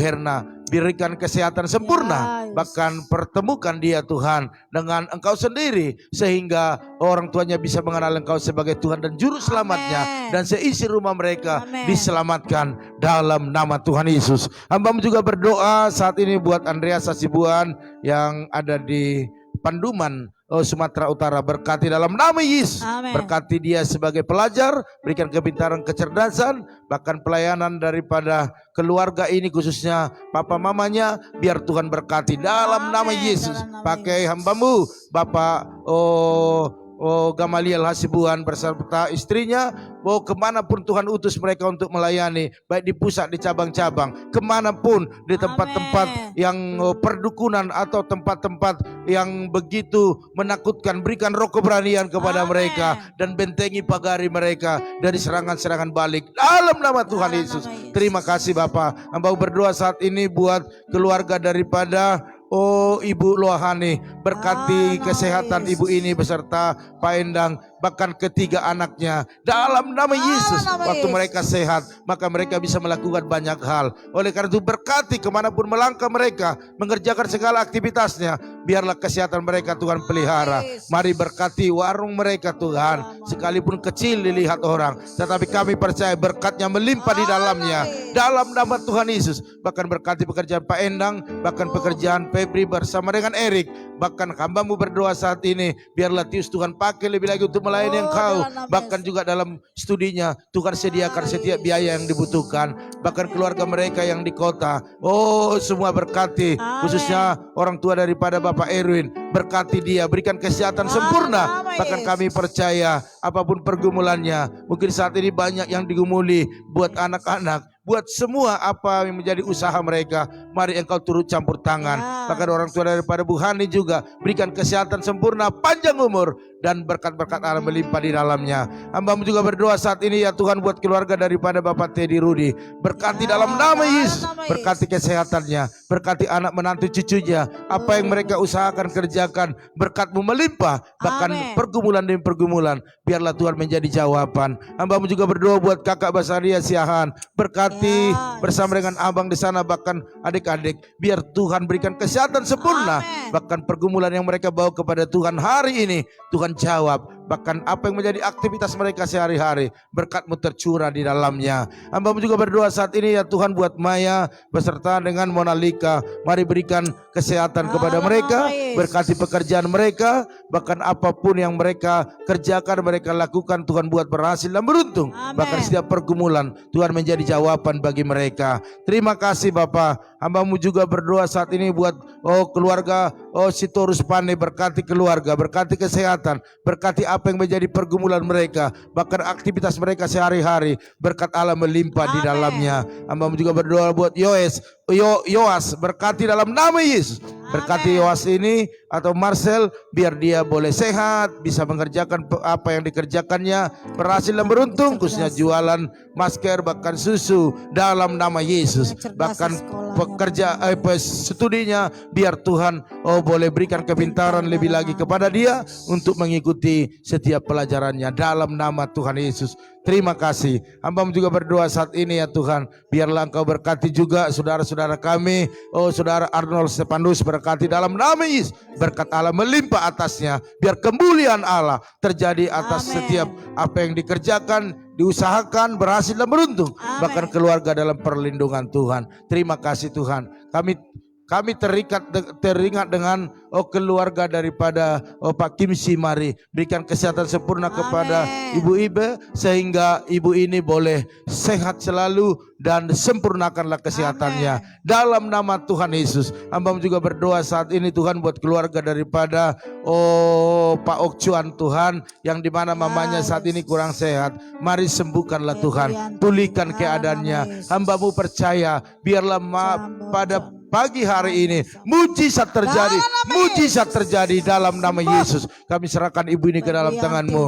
Herna, berikan kesehatan sempurna. Bahkan pertemukan dia Tuhan dengan Engkau sendiri, sehingga orang tuanya bisa mengenal Engkau sebagai Tuhan dan Juru Selamatnya. Dan seisi rumah mereka diselamatkan dalam nama Tuhan Yesus. Hamba-Mu juga berdoa saat ini buat Andreas Hasibuan yang ada di Panduman, Sumatera Utara. Berkati dalam nama Yesus. Berkati dia sebagai pelajar, berikan kepintaran, kecerdasan, bahkan pelayanan daripada keluarga ini, khususnya papa mamanya, biar Tuhan berkati dalam nama Yesus. Pakai hamba-Mu Bapak Gamaliel Hasibuan beserta istrinya, kemanapun Tuhan utus mereka untuk melayani, baik di pusat, di cabang-cabang, kemanapun, di tempat-tempat yang perdukunan atau tempat-tempat yang begitu menakutkan, berikan roh keberanian kepada mereka dan bentengi pagari mereka dari serangan-serangan balik dalam nama Tuhan Yesus. Terima kasih Bapak. Hamba berdoa saat ini buat keluarga daripada Ibu Lohani, berkati kesehatan ibu ini beserta Pak Endang, bahkan ketiga anaknya dalam nama Yesus. Waktu mereka sehat, maka mereka bisa melakukan banyak hal. Oleh karena itu berkati kemanapun melangkah mereka, mengerjakan segala aktivitasnya, biarlah kesehatan mereka Tuhan pelihara. Mari berkati warung mereka Tuhan, sekalipun kecil dilihat orang, tetapi kami percaya berkatnya melimpah di dalamnya dalam nama Tuhan Yesus. Bahkan berkati pekerjaan Pak Endang, bahkan pekerjaan Febri bersama dengan Erik. Bahkan hamba-Mu berdoa saat ini, biarlah Tius Tuhan pakai lebih lagi untuk melayani Engkau. Bahkan juga dalam studinya Tuhan sediakan setiap biaya yang dibutuhkan. Bahkan keluarga mereka yang di kota, semua berkati, khususnya orang tua daripada Bapak Erwin, berkati dia, berikan kesehatan sempurna. Bahkan kami percaya apapun pergumulannya, mungkin saat ini banyak yang digumuli, buat anak-anak, buat semua apa yang menjadi usaha mereka, mari Engkau turut campur tangan. Bahkan orang tua daripada Bu Hani juga, berikan kesehatan sempurna, panjang umur, dan berkat-berkat Allah melimpah di dalamnya. Hamba-Mu juga berdoa saat ini ya Tuhan buat keluarga daripada Bapak Teddy Rudi, berkati dalam nama Yesus, berkati kesehatannya, berkati anak menantu cucunya, apa yang mereka usahakan kerjakan, berkat-Mu melimpah. Bahkan pergumulan demi pergumulan, biarlah Tuhan menjadi jawaban. Hamba-Mu juga berdoa buat kakak Basaria Siahan, berkati bersama dengan abang di sana, bahkan adik-adik, biar Tuhan berikan kesehatan sempurna. Bahkan pergumulan yang mereka bawa kepada Tuhan hari ini, Tuhan jawab. Bahkan apa yang menjadi aktivitas mereka sehari-hari, berkat-Mu tercurah di dalamnya. Hamba-Mu juga berdoa saat ini ya Tuhan buat Maya beserta dengan Monalika, mari berikan kesehatan kepada mereka, berkati pekerjaan mereka, bahkan apapun yang mereka kerjakan, mereka lakukan, Tuhan buat berhasil dan beruntung. Bahkan setiap pergumulan Tuhan menjadi jawaban bagi mereka. Terima kasih Bapak. Hamba-Mu juga berdoa saat ini buat keluarga Sitorus Pane, berkati keluarga, berkati kesehatan, berkati apa yang menjadi pergumulan mereka, bahkan aktivitas mereka sehari-hari, berkat Allah melimpah di dalamnya. Hamba-Mu juga berdoa buat Yoas, berkati dalam nama Yesus. Berkati Yoas ini atau Marcel, biar dia boleh sehat, bisa mengerjakan apa yang dikerjakannya, berhasil dan beruntung, khususnya jualan masker, bahkan susu dalam nama Yesus. Bahkan studinya, biar Tuhan boleh berikan kepintaran lebih lagi kepada dia untuk mengikuti setiap pelajarannya dalam nama Tuhan Yesus. Terima kasih. Hamba-Mu juga berdoa saat ini ya Tuhan, biarlah Engkau berkati juga saudara-saudara kami, saudara Arnold Stepanus, berkati dalam nama Yesus. Berkat Allah melimpah atasnya, biar kemuliaan Allah terjadi atas setiap apa yang dikerjakan, diusahakan, berhasil dan beruntung. Bahkan keluarga dalam perlindungan Tuhan. Terima kasih Tuhan. Kami Kami teringat dengan keluarga daripada Pak Kimsi. Mari berikan kesehatan sempurna kepada Ibu Ibe, sehingga ibu ini boleh sehat selalu dan sempurnakanlah kesehatannya. Dalam nama Tuhan Yesus, hamba juga berdoa saat ini Tuhan buat keluarga daripada Pak Okcuan Tuhan, yang dimana mamanya saat ini kurang sehat. Mari sembuhkanlah Tuhan, pulihkan keadaannya. Hambamu percaya biarlah pada pagi hari ini mujizat terjadi, mujizat terjadi dalam nama Yesus. Kami serahkan ibu ini ke dalam tangan-Mu.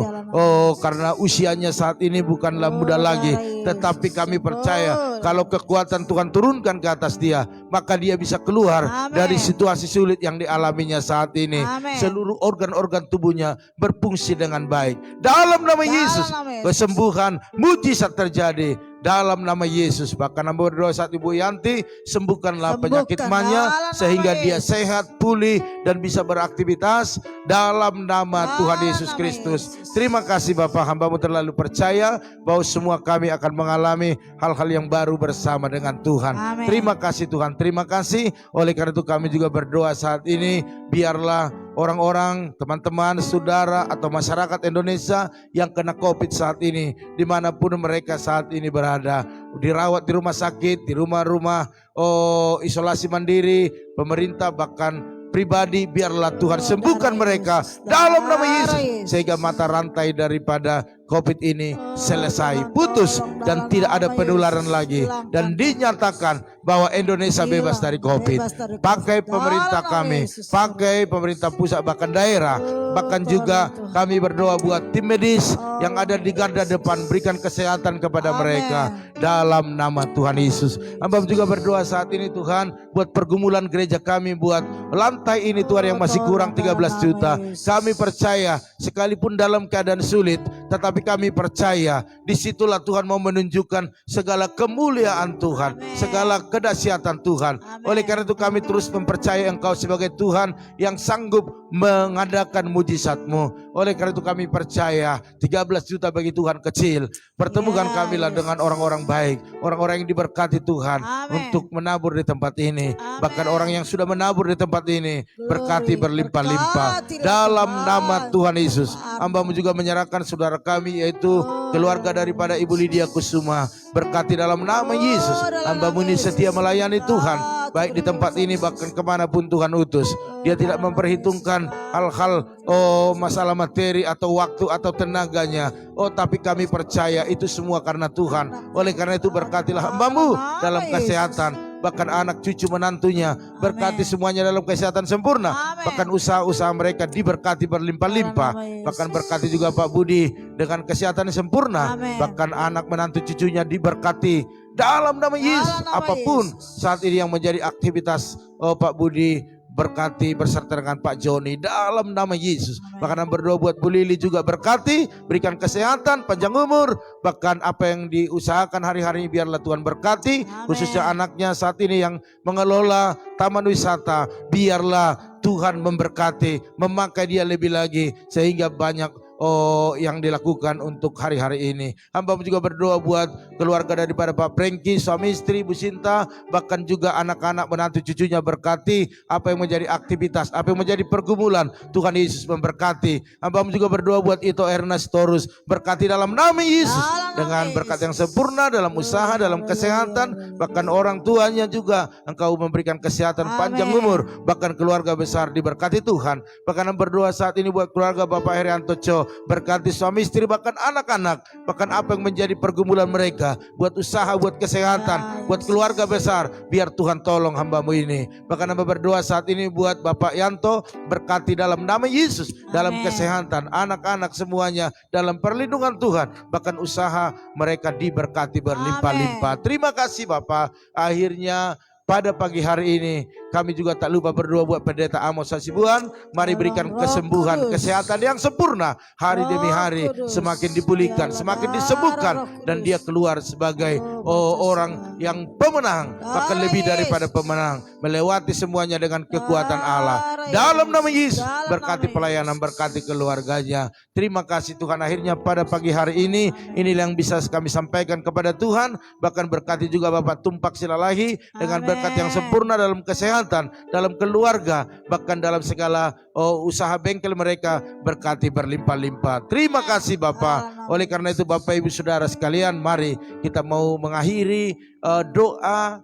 Karena usianya saat ini bukanlah muda lagi, tetapi kami percaya kalau kekuatan Tuhan turunkan ke atas dia, maka dia bisa keluar dari situasi sulit yang dialaminya saat ini. Seluruh organ-organ tubuhnya berfungsi dengan baik. Dalam nama Yesus, kesembuhan, mujizat terjadi. Dalam nama Yesus. Bahkan hamba berdoa saat Ibu Yanti, sembuhkanlah penyakit emaknya sehingga dia sehat, pulih dan bisa beraktivitas dalam nama Tuhan Yesus Kristus. Terima kasih Bapak, hamba-Mu terlalu percaya bahwa semua kami akan mengalami hal-hal yang baru bersama dengan Tuhan. Terima kasih Tuhan, terima kasih. Oleh karena itu kami juga berdoa saat ini, biarlah orang-orang, teman-teman, saudara atau masyarakat Indonesia yang kena COVID saat ini, dimanapun mereka saat ini berada, dirawat di rumah sakit, di rumah-rumah isolasi mandiri, pemerintah bahkan pribadi, biarlah Tuhan sembuhkan mereka dalam nama Yesus, sehingga mata rantai daripada COVID ini selesai, putus, dan tidak ada penularan lagi, dan dinyatakan bahwa Indonesia bebas dari COVID. Pakai pemerintah kami, pakai pemerintah pusat bahkan daerah, bahkan juga kami berdoa buat tim medis yang ada di garda depan, berikan kesehatan kepada mereka dalam nama Tuhan Yesus. Hamba juga berdoa saat ini Tuhan buat pergumulan gereja kami, buat lantai ini Tuhan yang masih kurang 13 juta. Kami percaya sekalipun dalam keadaan sulit, tetapi kami percaya disitulah Tuhan mau menunjukkan segala kemuliaan Tuhan, segala kedahsyatan Tuhan. Oleh karena itu kami terus mempercayai Engkau sebagai Tuhan yang sanggup mengadakan mujizat-Mu. Oleh karena itu kami percaya 13 juta bagi Tuhan kecil. Pertemukan kamilah dengan orang-orang baik, orang-orang yang diberkati Tuhan untuk menabur di tempat ini. Bahkan orang yang sudah menabur di tempat ini berkati berlimpah-limpah dalam nama Tuhan Yesus. Hamba-Mu juga menyerahkan saudara kami, yaitu keluarga daripada Ibu Lydia Kusuma, berkati dalam nama Yesus. Hamba-Mu ini setia melayani Tuhan, baik di tempat ini bahkan kemanapun Tuhan utus. Dia tidak memperhitungkan hal-hal masalah materi atau waktu atau tenaganya. Tapi kami percaya itu semua karena Tuhan. Oleh karena itu berkatilah hamba-Mu dalam kesehatan, bahkan anak cucu menantunya, berkati semuanya dalam kesehatan sempurna. Bahkan usaha-usaha mereka diberkati berlimpah-limpah. Bahkan berkati juga Pak Budi dengan kesehatan sempurna. Bahkan anak menantu cucunya diberkati dalam nama Yesus. Apapun saat ini yang menjadi aktivitas Pak Budi, berkati berserta dengan Pak Joni dalam nama Yesus. Bahkan berdoa buat Bu Lili juga, berkati, berikan kesehatan, panjang umur. Bahkan apa yang diusahakan hari-hari ini biarlah Tuhan berkati. Khususnya anaknya saat ini yang mengelola taman wisata, biarlah Tuhan memberkati, memakai dia lebih lagi sehingga banyak yang dilakukan untuk hari-hari ini. Hamba juga berdoa buat keluarga daripada Pak Prengki, suami istri, Bu Sinta, bahkan juga anak-anak menantu cucunya, berkati apa yang menjadi aktivitas, apa yang menjadi pergumulan, Tuhan Yesus memberkati. Hamba juga berdoa buat Ito Ernest Torus, berkati dalam nama Yesus dengan berkat yang sempurna dalam usaha, dalam kesehatan, bahkan orang tuanya juga Engkau memberikan kesehatan, panjang umur, bahkan keluarga besar diberkati Tuhan. Bahkan berdoa saat ini buat keluarga Bapak Herianto Cho, berkati suami istri bahkan anak-anak, bahkan apa yang menjadi pergumulan mereka, buat usaha, buat kesehatan, buat keluarga besar, biar Tuhan tolong hamba-Mu ini. Bahkan hamba berdoa saat ini buat Bapak Yanto, berkati dalam nama Yesus, dalam kesehatan, anak-anak semuanya dalam perlindungan Tuhan, bahkan usaha mereka diberkati berlimpah-limpah. Terima kasih Bapak. Akhirnya pada pagi hari ini kami juga tak lupa berdoa buat Pendeta Amos Hasibuan. Mari berikan kesembuhan, kesehatan yang sempurna hari demi hari, semakin dipulihkan, semakin disembuhkan, dan dia keluar sebagai orang yang pemenang, bahkan lebih daripada pemenang, melewati semuanya dengan kekuatan Allah. Dalam nama Yesus, Dalam berkati nama pelayanan, Yesus. berkati keluarganya. Terima kasih Tuhan, akhirnya pada pagi hari ini, inilah yang bisa kami sampaikan kepada Tuhan. Bahkan berkati juga Bapak Tumpak Silalahi dengan berkat yang sempurna dalam kesehatan, dalam keluarga, bahkan dalam segala usaha bengkel mereka, berkati berlimpah-limpah. Terima kasih Bapak. Oleh karena itu Bapak Ibu Saudara sekalian, mari kita mau mengakhiri doa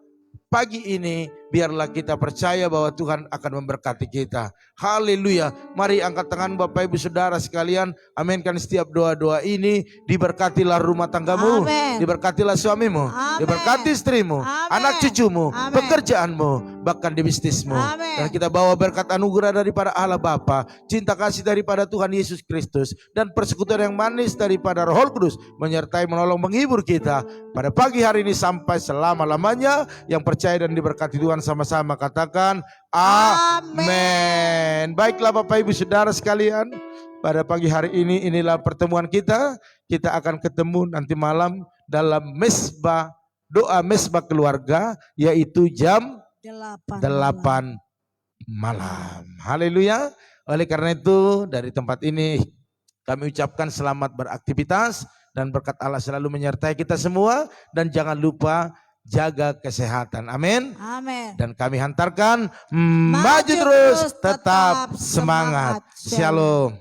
pagi ini. Biarlah kita percaya bahwa Tuhan akan memberkati kita. Haleluya. Mari angkat tangan Bapak Ibu Saudara sekalian. Aminkan setiap doa-doa ini. Diberkatilah rumah tanggamu. Amen. Diberkatilah suamimu. Amen. Diberkati istrimu. Amen. Anak cucumu. Amen. Pekerjaanmu. Bahkan di bisnismu. Amen. Dan kita bawa berkat anugerah daripada Allah Bapa, cinta kasih daripada Tuhan Yesus Kristus, dan persekutuan yang manis daripada Roh Kudus menyertai, menolong, menghibur kita pada pagi hari ini sampai selama-lamanya. Yang percaya dan diberkati Tuhan sama-sama katakan amin. Baiklah Bapak Ibu Saudara sekalian, pada pagi hari ini inilah pertemuan kita. Kita akan ketemu nanti malam dalam mesbah, doa mesbah keluarga, yaitu jam 8 malam. Haleluya. Oleh karena itu dari tempat ini kami ucapkan selamat beraktivitas dan berkat Allah selalu menyertai kita semua, dan jangan lupa jaga kesehatan. Amin. Amin. Dan kami hantarkan maju terus, tetap semangat. Shalom.